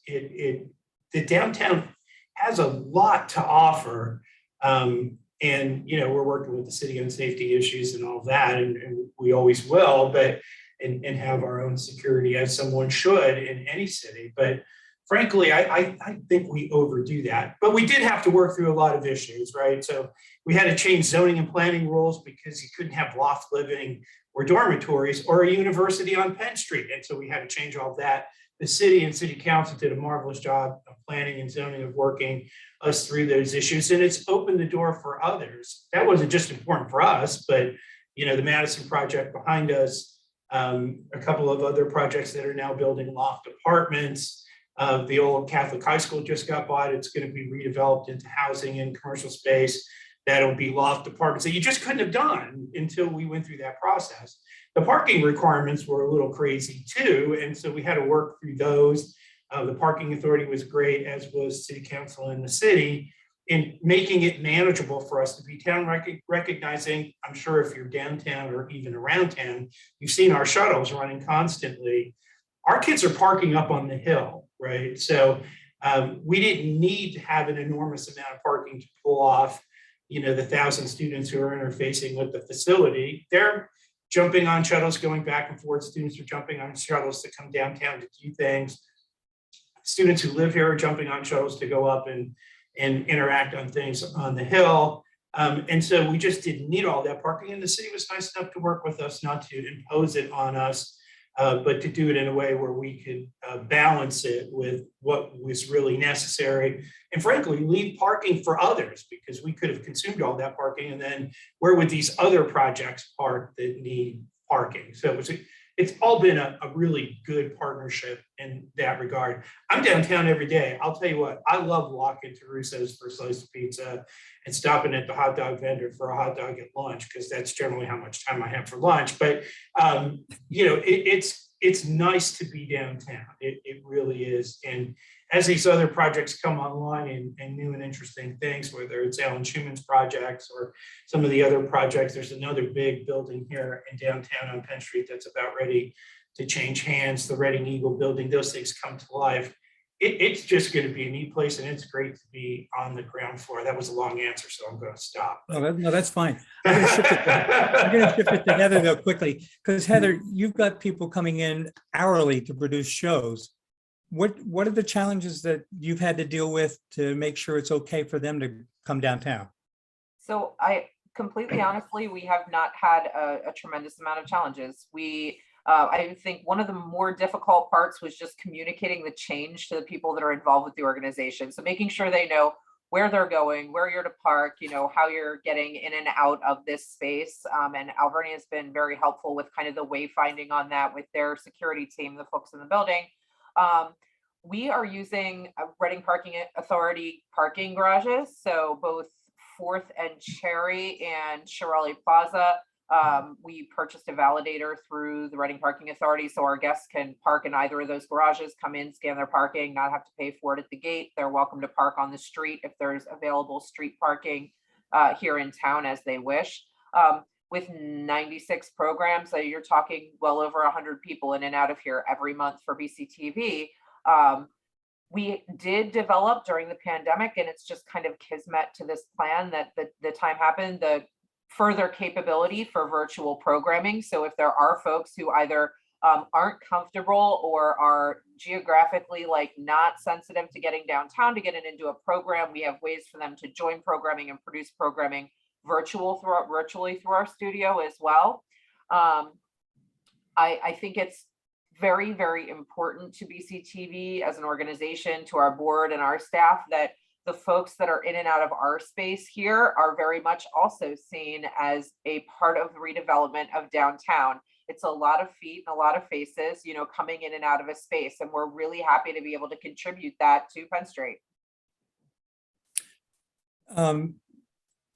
the downtown has a lot to offer. And, we're working with the city on safety issues and all of that, and we always will, but, and have our own security as someone should in any city. But frankly, I think we overdo that, but we did have to work through a lot of issues, right? So we had to change zoning and planning rules because you couldn't have loft living or dormitories or a university on Penn Street. And so we had to change all of that. The city and city council did a marvelous job of planning and zoning, of working us through those issues. And it's opened the door for others. That wasn't just important for us, but the Madison project behind us, a couple of other projects that are now building loft apartments. The old Catholic high school just got bought. It's going to be redeveloped into housing and commercial space. That'll be loft apartments that you just couldn't have done until we went through that process. The parking requirements were a little crazy too, and so we had to work through those. The parking authority was great, as was city council and the city, in making it manageable for us to be town, recognizing, I'm sure if you're downtown or even around town, you've seen our shuttles running constantly. Our kids are parking up on the hill, right? So we didn't need to have an enormous amount of parking to pull off, the 1,000 students who are interfacing with the facility. They're jumping on shuttles, going back and forth. Students are jumping on shuttles to come downtown to do things. Students who live here are jumping on shuttles to go up and interact on things on the hill. And so we just didn't need all that parking. And the city was nice enough to work with us, not to impose it on us, but to do it in a way where we could balance it with what was really necessary. And frankly, leave parking for others, because we could have consumed all that parking. And then where would these other projects park that need parking? So it's all been a really good partnership in that regard. I'm downtown every day. I'll tell you what, I love walking to Russo's for a slice of pizza and stopping at the hot dog vendor for a hot dog at lunch, because that's generally how much time I have for lunch. But, it's nice to be downtown. It really is. And as these other projects come online and new and interesting things, whether it's Alan Schuman's projects or some of the other projects, there's another big building here in downtown on Penn Street that's about ready to change hands, the Reading Eagle building, those things come to life. It's just going to be a neat place, and it's great to be on the ground floor. That was a long answer, so I'm going to stop. No, that's fine. I'm going to shift it to Heather though quickly, because Heather, you've got people coming in hourly to produce shows. What are the challenges that you've had to deal with to make sure it's okay for them to come downtown? So I completely honestly, we have not had a tremendous amount of challenges. I think one of the more difficult parts was just communicating the change to the people that are involved with the organization. So making sure they know where they're going, where you're to park, how you're getting in and out of this space. And Alvernia has been very helpful with kind of the wayfinding on that with their security team, the folks in the building. We are using Reading Parking Authority parking garages. So both 4th and Cherry and Shirley Plaza. We purchased a validator through the Reading Parking Authority, so our guests can park in either of those garages, come in, scan their parking, not have to pay for it at the gate. They're welcome to park on the street if there's available street parking here in town as they wish. With 96 programs, so you're talking well over 100 people in and out of here every month for BCTV. We did develop during the pandemic, and it's just kind of kismet to this plan that the time happened, the further capability for virtual programming. So if there are folks who either aren't comfortable or are geographically not sensitive to getting downtown to get it into a program, we have ways for them to join programming and produce programming virtually through our studio as well. I think it's very, very important to BCTV as an organization, to our board and our staff, that the folks that are in and out of our space here are very much also seen as a part of the redevelopment of downtown. It's a lot of feet and a lot of faces, coming in and out of a space. And we're really happy to be able to contribute that to Penn Street.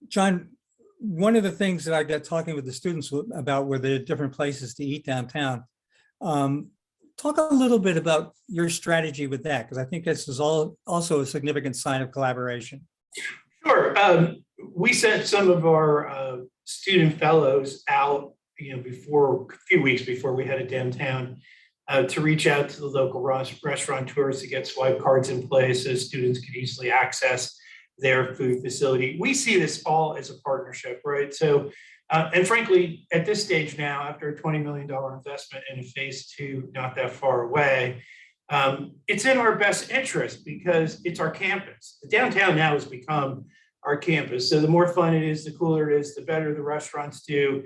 John, one of the things that I got talking with the students about were the different places to eat downtown. Talk a little bit about your strategy with that, because I think this is also a significant sign of collaboration. Sure. We sent some of our student fellows out, before a few weeks before we headed downtown, to reach out to the local restaurateurs to get swipe cards in place so students could easily access their food facility. We see this all as a partnership, right? So, and frankly, at this stage now, after a $20 million investment in a phase 2, not that far away, it's in our best interest because it's our campus. The downtown now has become our campus. So the more fun it is, the cooler it is, the better the restaurants do.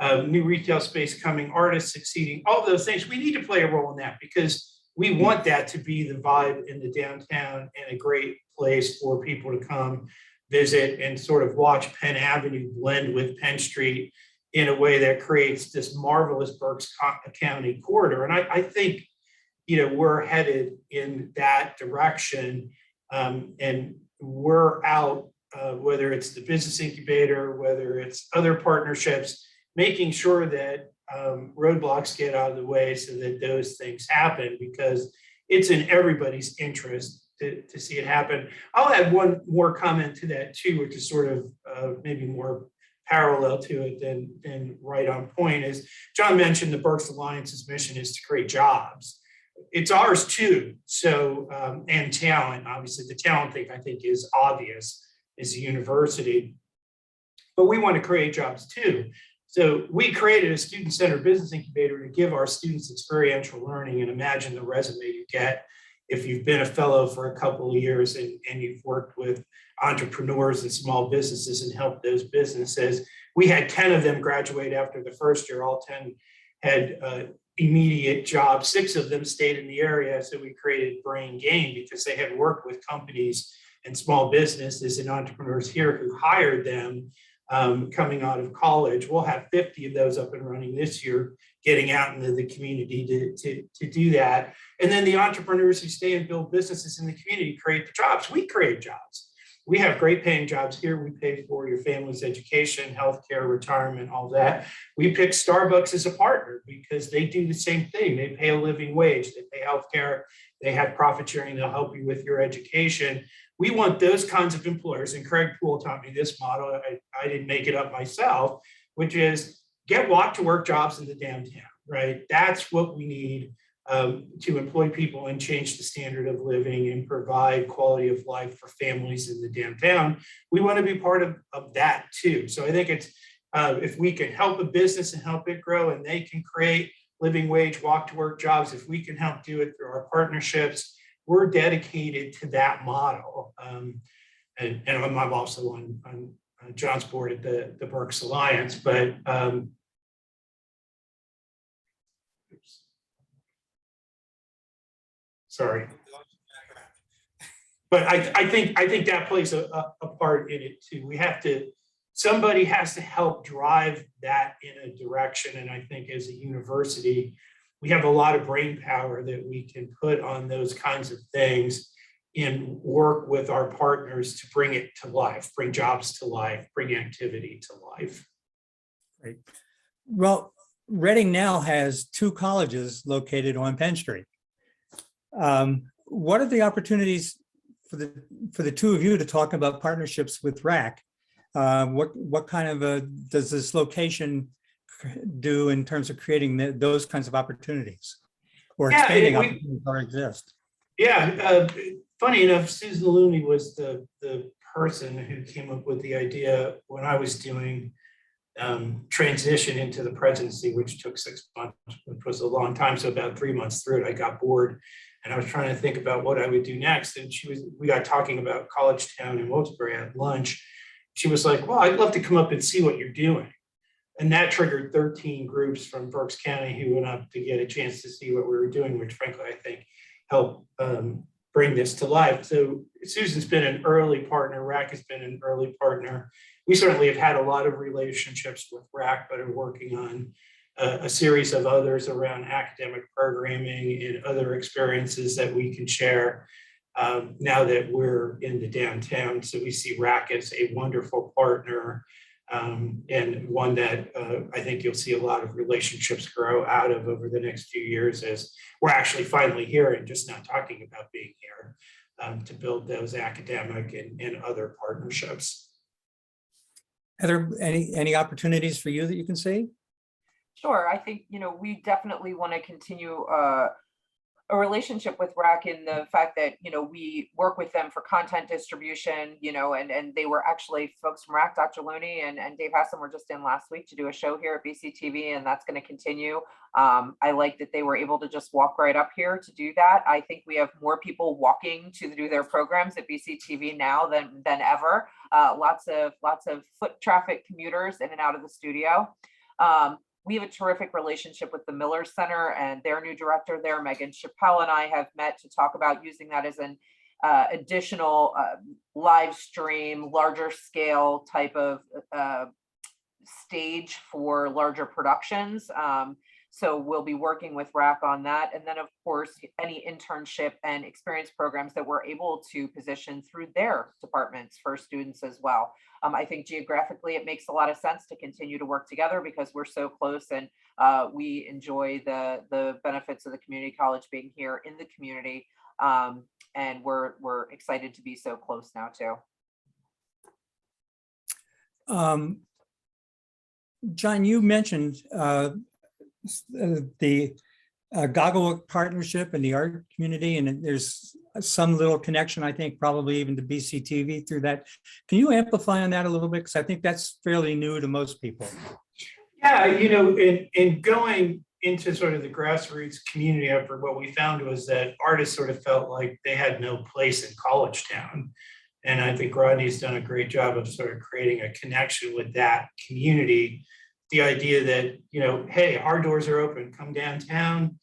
New retail space coming, artists succeeding, all of those things. We need to play a role in that because we want that to be the vibe in the downtown and a great place for people to come visit and sort of watch Penn Avenue blend with Penn Street in a way that creates this marvelous Berks County corridor. And I think, we're headed in that direction, and we're out, whether it's the business incubator, whether it's other partnerships, making sure that roadblocks get out of the way so that those things happen, because it's in everybody's interest to see it happen. I'll add one more comment to that too, which is sort of maybe more parallel to it than right on point. Is John mentioned the Berks Alliance's mission is to create jobs. It's ours too. So, and talent, obviously the talent thing I think is obvious as a university, but we want to create jobs too. So we created a student-centered business incubator to give our students experiential learning, and imagine the resume you get if you've been a fellow for a couple of years and you've worked with entrepreneurs and small businesses and helped those businesses. We had 10 of them graduate after the first year. All 10 had immediate jobs. 6 of them stayed in the area. So we created Brain Gain because they had worked with companies and small businesses and entrepreneurs here who hired them coming out of college. We'll have 50 of those up and running this year, getting out into the community to do that. And then the entrepreneurs who stay and build businesses in the community create the jobs. We create jobs. we have great paying jobs here. We pay for your family's education, healthcare, retirement, all that. We pick Starbucks as a partner because they do the same thing. They pay a living wage, they pay healthcare, they have profit sharing, they'll help you with your education. We want those kinds of employers, and Craig Poole taught me this model. I didn't make it up myself, which is get walk to work jobs in the downtown, right? That's what we need to employ people and change the standard of living and provide quality of life for families in the downtown. We want to be part of that too. So I think it's, if we can help a business and help it grow and they can create living wage, walk to work jobs, if we can help do it through our partnerships, we're dedicated to that model. And I'm also on John's board at the Berks Alliance, but sorry. But I think that plays a part in it too. We have to, somebody has to help drive that in a direction. And I think as a university, we have a lot of brain power that we can put on those kinds of things and work with our partners to bring it to life, bring jobs to life, bring activity to life. Great. Well, Reading now has 2 colleges located on Penn Street. What are the opportunities for the 2 of you to talk about partnerships with RAC? What kind of does this location do in terms of creating those kinds of opportunities or expanding opportunities that exist? Yeah, funny enough, Susan Looney was the person who came up with the idea when I was doing transition into the presidency, which took 6 months, which was a long time. So about 3 months through it, I got bored and I was trying to think about what I would do next. And we got talking about College Town in Wilkes-Barre at lunch. She was like, well, I'd love to come up and see what you're doing. And that triggered 13 groups from Berks County who went up to get a chance to see what we were doing, which frankly, I think helped bring this to life. So Susan's been an early partner. RAC has been an early partner. We certainly have had a lot of relationships with RAC, but are working on a series of others around academic programming and other experiences that we can share now that we're in the downtown. So we see RAC as a wonderful partner and one that I think you'll see a lot of relationships grow out of over the next few years as we're actually finally here and just not talking about being here to build those academic and other partnerships. Are there any opportunities for you that you can see? Sure. I think, we definitely want to continue a relationship with RAC in the fact that, we work with them for content distribution, and they were actually folks from RAC, Dr. Looney and Dave Hassan were just in last week to do a show here at BCTV, and that's going to continue. I like that they were able to just walk right up here to do that. I think we have more people walking to do their programs at BCTV now than ever. Lots of foot traffic commuters in and out of the studio. We have a terrific relationship with the Miller Center and their new director there, Megan Chappelle, and I have met to talk about using that as an additional live stream, larger scale type of stage for larger productions. So we'll be working with RAC on that. And then of course, any internship and experience programs that we're able to position through their departments for students as well. I think geographically, it makes a lot of sense to continue to work together because we're so close and we enjoy the benefits of the community college being here in the community. And we're excited to be so close now too. John, you mentioned the Goggle partnership and the art community, and there's some little connection, I think, probably even to BCTV through that. Can you amplify on that a little bit? Because I think that's fairly new to most people. Yeah, in going into sort of the grassroots community effort, what we found was that artists sort of felt like they had no place in College Town. And I think Rodney's done a great job of sort of creating a connection with that community. The idea that, hey, our doors are open, come downtown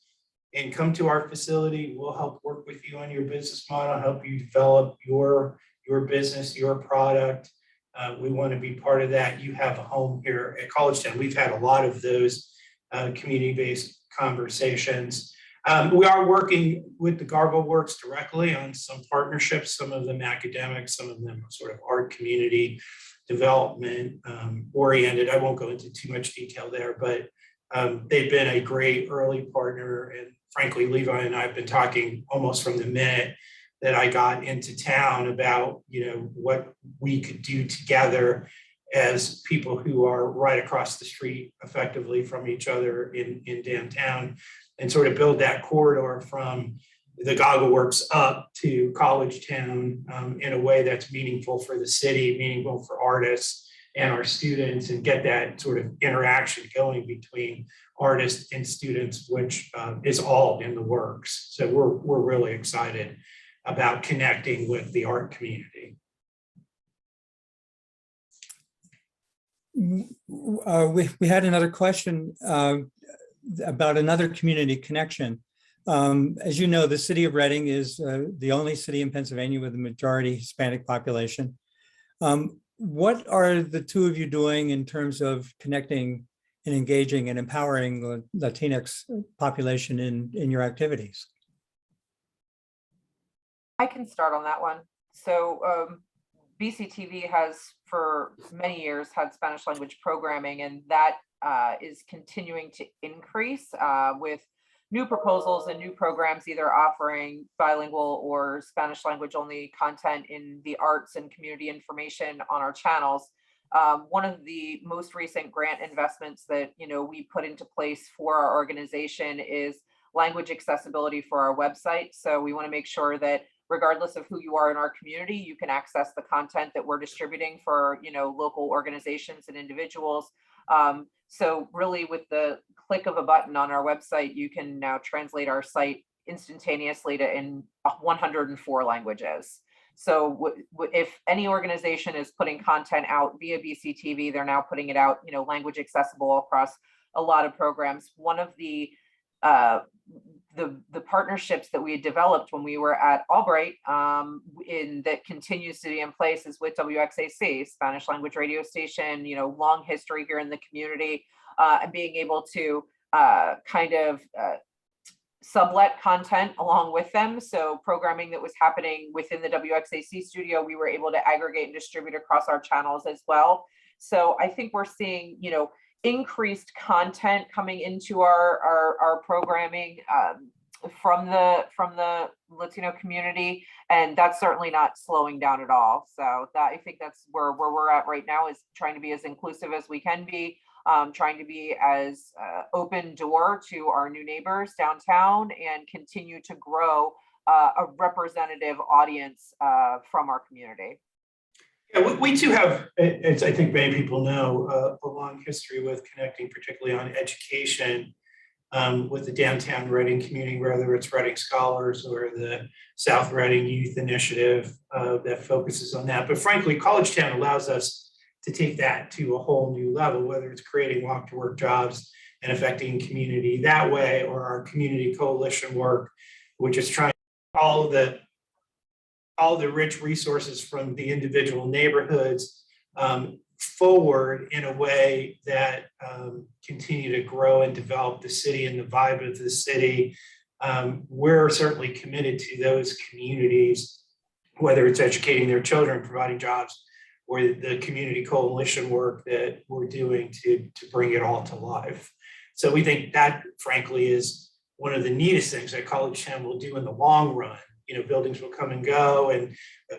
and come to our facility. We'll help work with you on your business model, help you develop your business, your product. We want to be part of that. You have a home here at College Town. We've had a lot of those community-based conversations. We are working with the Gargle Works directly on some partnerships, some of them academic, some of them sort of art community development oriented. I won't go into too much detail there, but they've been a great early partner. And frankly, Levi and I have been talking almost from the minute that I got into town about, what we could do together as people who are right across the street effectively from each other in downtown, and sort of build that corridor from the Goggle Works up to College Town in a way that's meaningful for the city, meaningful for artists and our students, and get that sort of interaction going between artists and students, which is all in the works. So we're really excited about connecting with the art community. We had another question about another community connection. As you know, the city of Reading is the only city in Pennsylvania with a majority Hispanic population. What are the two of you doing in terms of connecting and engaging and empowering the Latinx population in your activities? I can start on that one. So BCTV has for many years had Spanish language programming, and that is continuing to increase with new proposals and new programs either offering bilingual or Spanish language only content in the arts and community information on our channels. One of the most recent grant investments that we put into place for our organization is language accessibility for our website. So we want to make sure that regardless of who you are in our community, you can access the content that we're distributing for local organizations and individuals. So really with the click of a button on our website, you can now translate our site instantaneously to in 104 languages. So if any organization is putting content out via BCTV, they're now putting it out, language accessible across a lot of programs. One of the partnerships that we had developed when we were at Albright that continues to be in place is with WXAC, Spanish language radio station, long history here in the community, and being able to sublet content along with them. So programming that was happening within the WXAC studio, we were able to aggregate and distribute across our channels as well. So I think we're seeing, increased content coming into our programming from the Latino community, and that's certainly not slowing down at all. So I think that's where we're at right now, is trying to be as inclusive as we can be, trying to be as open door to our new neighbors downtown, and continue to grow a representative audience from our community. Yeah, we too have, as I think many people know, a long history with connecting, particularly on education, with the downtown Reading community, whether it's Reading Scholars or the South Reading Youth Initiative that focuses on that. But frankly, College Town allows us to take that to a whole new level, whether it's creating walk to work jobs and affecting community that way, or our community coalition work, which is trying all the rich resources from the individual neighborhoods forward in a way that continue to grow and develop the city and the vibe of the city. We're certainly committed to those communities, whether it's educating their children, providing jobs, or the community coalition work that we're doing to bring it all to life. So we think that, frankly, is one of the neatest things that College Town will do in the long run. Buildings will come and go, and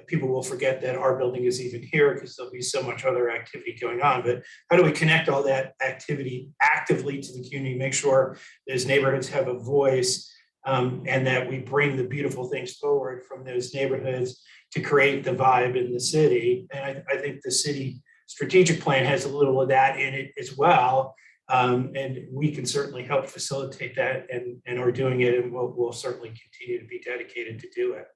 people will forget that our building is even here because there'll be so much other activity going on. But how do we connect all that activity actively to the community, make sure those neighborhoods have a voice, and that we bring the beautiful things forward from those neighborhoods to create the vibe in the city? And I think the city strategic plan has a little of that in it as well. And we can certainly help facilitate that, and are doing it, and we'll certainly continue to be dedicated to do it.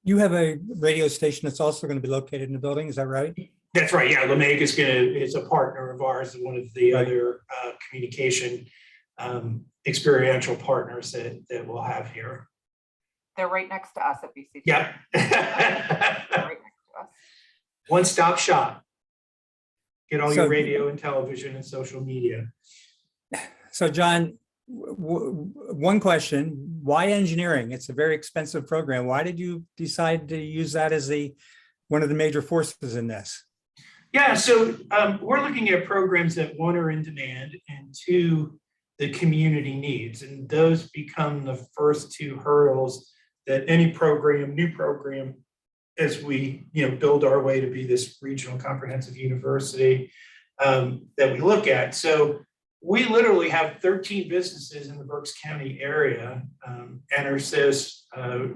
You have a radio station that's also going to be located in the building, is that right? That's right. Yeah, LeMake is a partner of ours, and one of the Right. other communication experiential partners that we'll have here. They're right next to us at BCTV. Yeah. Right next to us. One-stop shop. Get all So- your radio and television and social media. So John, one question, why engineering? It's a very expensive program. Why did you decide to use that as one of the major forces in this? Yeah, so we're looking at programs that, one, are in demand, and two, the community needs. And those become the first two hurdles that any program, new program, as we build our way to be this regional comprehensive university, that we look at. So we literally have 13 businesses in the Berks County area, EnerSys,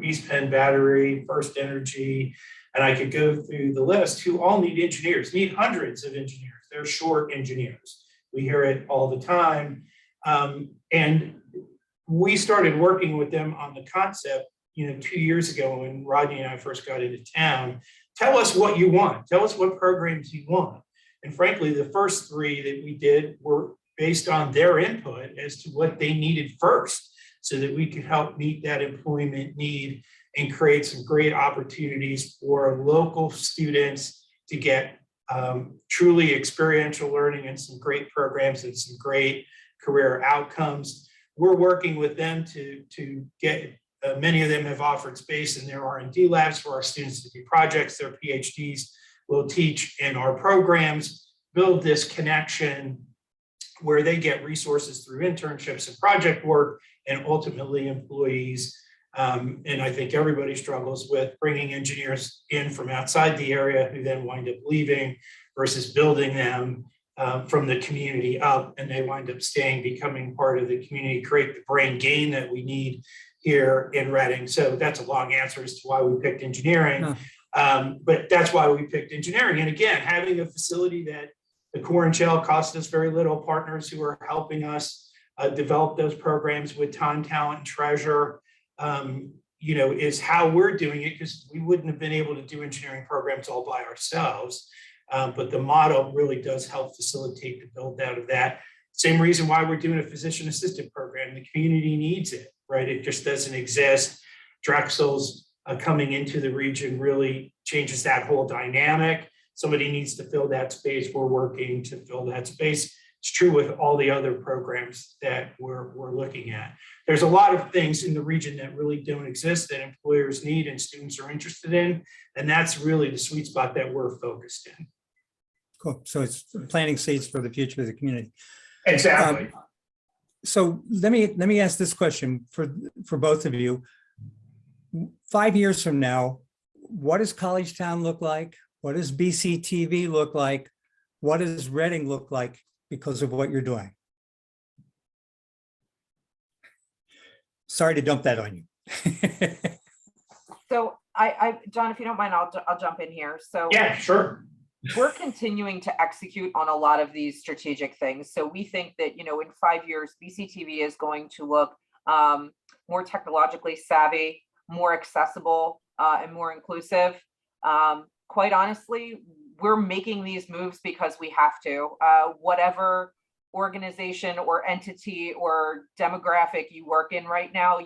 East Penn Battery, First Energy, and I could go through the list, who all need engineers, need hundreds of engineers. They're short engineers. We hear it all the time. And we started working with them on the concept, 2 years ago when Rodney and I first got into town. Tell us what you want. Tell us what programs you want. And frankly, the first three that we did were based on their input as to what they needed first, so that we could help meet that employment need and create some great opportunities for local students to get truly experiential learning and some great programs and some great career outcomes. We're working with them to get, many of them have offered space in their R&D labs for our students to do projects. Their PhDs will teach in our programs, build this connection where they get resources through internships and project work, and ultimately employees. And I think everybody struggles with bringing engineers in from outside the area who then wind up leaving versus building them from the community up, and they wind up staying, becoming part of the community, create the brain gain that we need here in Reading. So that's a long answer as to why we picked engineering. But that's why we picked engineering. And again, having a facility that the core and shell cost us very little, partners who are helping us develop those programs with time, talent, and treasure, is how we're doing it, because we wouldn't have been able to do engineering programs all by ourselves. But the model really does help facilitate the build out of that. Same reason why we're doing a physician assistant program. The community needs it, right? It just doesn't exist. Drexel's coming into the region really changes that whole dynamic. Somebody needs to fill that space. We're working to fill that space. It's true with all the other programs that we're looking at. There's a lot of things in the region that really don't exist that employers need and students are interested in. And that's really the sweet spot that we're focused in. Cool. So it's planting seeds for the future of the community. Exactly. So let me ask this question for both of you. 5 years from now, what does College Town look like? What does BCTV look like? What does Reading look like because of what you're doing? Sorry to dump that on you. So John, if you don't mind, I'll jump in here. So Yeah, sure. we're continuing to execute on a lot of these strategic things. So we think that, in 5 years, BCTV is going to look more technologically savvy, more accessible, and more inclusive. Quite honestly, we're making these moves because we have to. Whatever organization or entity or demographic you work in right now,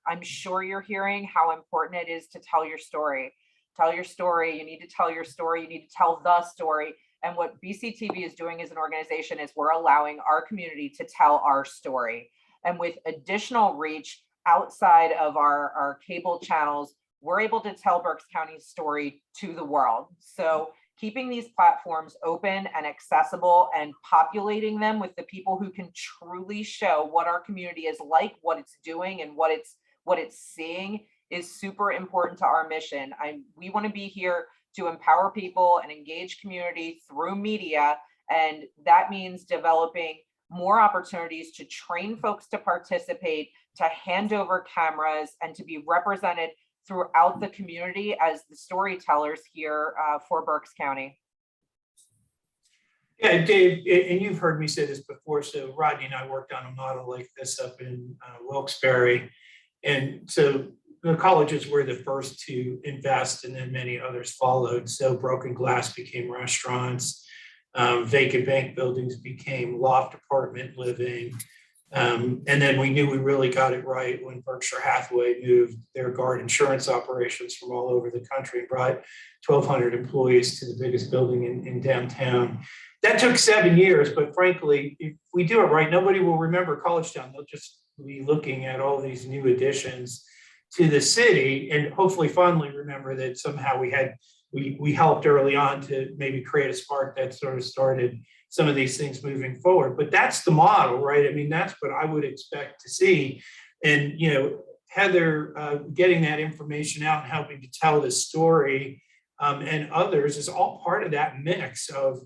I'm sure you're hearing how important it is to tell your story. Tell your story. You need to tell your story. You need to tell the story. And what BCTV is doing as an organization is we're allowing our community to tell our story. And with additional reach outside of our cable channels, we're able to tell Berks County's story to the world. So keeping these platforms open and accessible and populating them with the people who can truly show what our community is like, what it's doing, and what it's seeing is super important to our mission. We want to be here to empower people and engage community through media. And that means developing more opportunities to train folks to participate, to hand over cameras, and to be represented throughout the community as the storytellers here for Berks County. Yeah, Dave, and you've heard me say this before. So Rodney and I worked on a model like this up in Wilkes-Barre. And so the colleges were the first to invest, and then many others followed. So broken glass became restaurants, vacant bank buildings became loft apartment living. And then we knew we really got it right when Berkshire Hathaway moved their guard insurance operations from all over the country and brought 1,200 employees to the biggest building in downtown. That took 7 years, but frankly, if we do it right, nobody will remember College Town. They'll just be looking at all these new additions to the city and hopefully fondly remember that somehow we helped early on to maybe create a spark that sort of started some of these things moving forward. But that's the model, right? I mean, that's what I would expect to see. And, you know, Heather getting that information out and helping to tell the story and others is all part of that mix of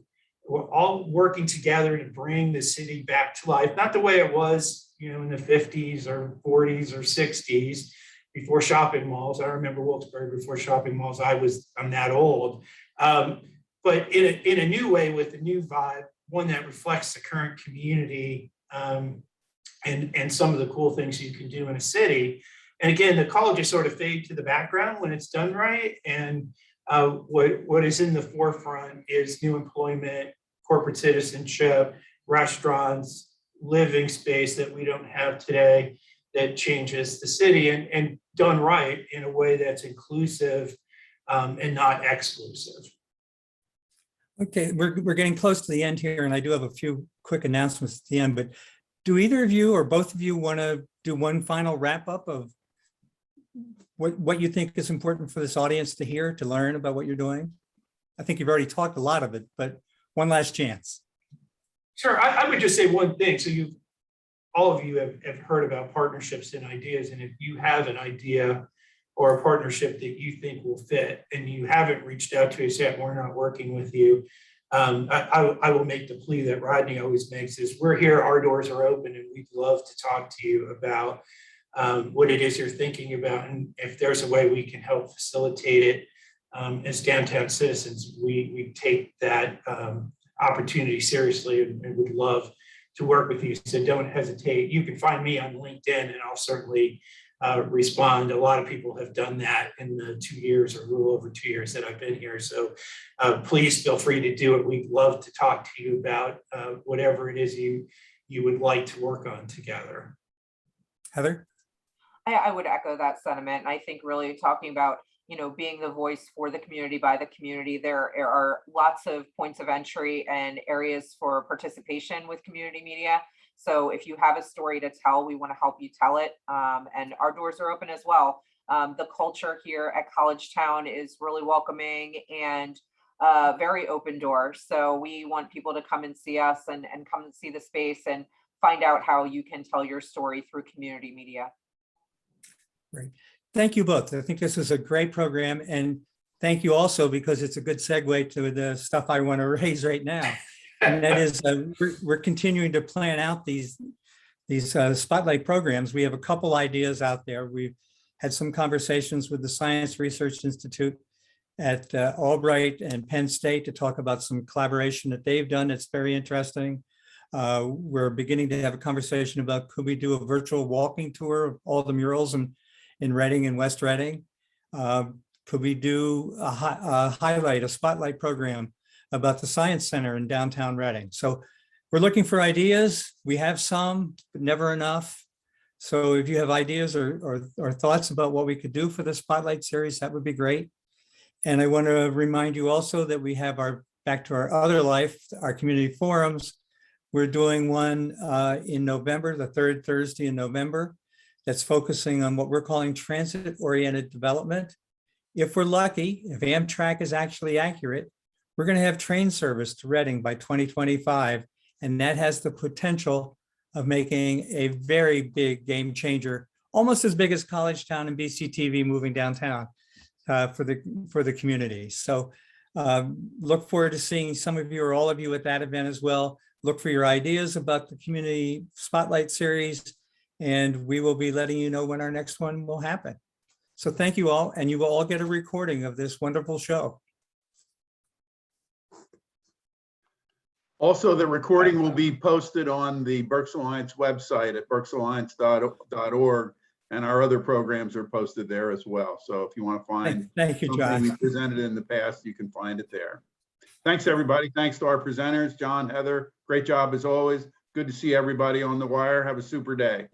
we're all working together to bring the city back to life, not the way it was, you know, in the 50s or 40s or 60s before shopping malls. I remember Wilkes-Barre before shopping malls. I'm that old. But in a new way with a new vibe, one that reflects the current community and some of the cool things you can do in a city. And again, the colleges sort of fade to the background when it's done right. And what is in the forefront is new employment, corporate citizenship, restaurants, living space that we don't have today that changes the city and done right in a way that's inclusive and not exclusive. Okay, we're getting close to the end here, and I do have a few quick announcements at the end, but do either of you or both of you want to do one final wrap up of what you think is important for this audience to hear, to learn about what you're doing? I think you've already talked a lot of it, but one last chance. Sure, I would just say one thing. So all of you have heard about partnerships and ideas, and if you have an idea or a partnership that you think will fit and you haven't reached out to us yet, we're not working with you, I will make the plea that Rodney always makes is we're here, our doors are open, and we'd love to talk to you about what it is you're thinking about. And if there's a way we can help facilitate it as downtown citizens, we take that opportunity seriously and would love to work with you. So don't hesitate. You can find me on LinkedIn and I'll certainly respond. A lot of people have done that in the 2 years or a little over 2 years that I've been here. So please feel free to do it. We'd love to talk to you about whatever it is you would like to work on together. Heather? I would echo that sentiment. And I think really talking about, you know, being the voice for the community, by the community, there are lots of points of entry and areas for participation with community media. So if you have a story to tell, we want to help you tell it. And our doors are open as well. The culture here at College Town is really welcoming and very open door. So we want people to come and see us and come and see the space and find out how you can tell your story through community media. Great. Thank you both. I think this is a great program, and thank you also because it's a good segue to the stuff I want to raise right now. And that is we're continuing to plan out these spotlight programs. We have a couple ideas out there. We've had some conversations with the Science Research Institute at Albright and Penn State to talk about some collaboration that they've done that's very interesting. We're beginning to have a conversation about could we do a virtual walking tour of all the murals in Reading and West Reading? Could we do a spotlight program about the Science Center in downtown Reading? So we're looking for ideas. We have some, but never enough. So if you have ideas or thoughts about what we could do for the Spotlight series, that would be great. And I want to remind you also that we have back to our other life, our community forums. We're doing one in November, the third Thursday in November, that's focusing on what we're calling transit-oriented development. If we're lucky, if Amtrak is actually accurate, we're going to have train service to Reading by 2025, and that has the potential of making a very big game changer, almost as big as College Town and BCTV moving downtown for the community. So look forward to seeing some of you or all of you at that event as well. Look for your ideas about the Community Spotlight series, and we will be letting you know when our next one will happen. So thank you all, and you will all get a recording of this wonderful show. Also, the recording will be posted on the Berks Alliance website at berksalliance.org, and our other programs are posted there as well. So if you want to find Thank you, something we Josh. presented in the past, you can find it there. Thanks, everybody. Thanks to our presenters, John, Heather. Great job as always. good to see everybody on the wire. Have a super day.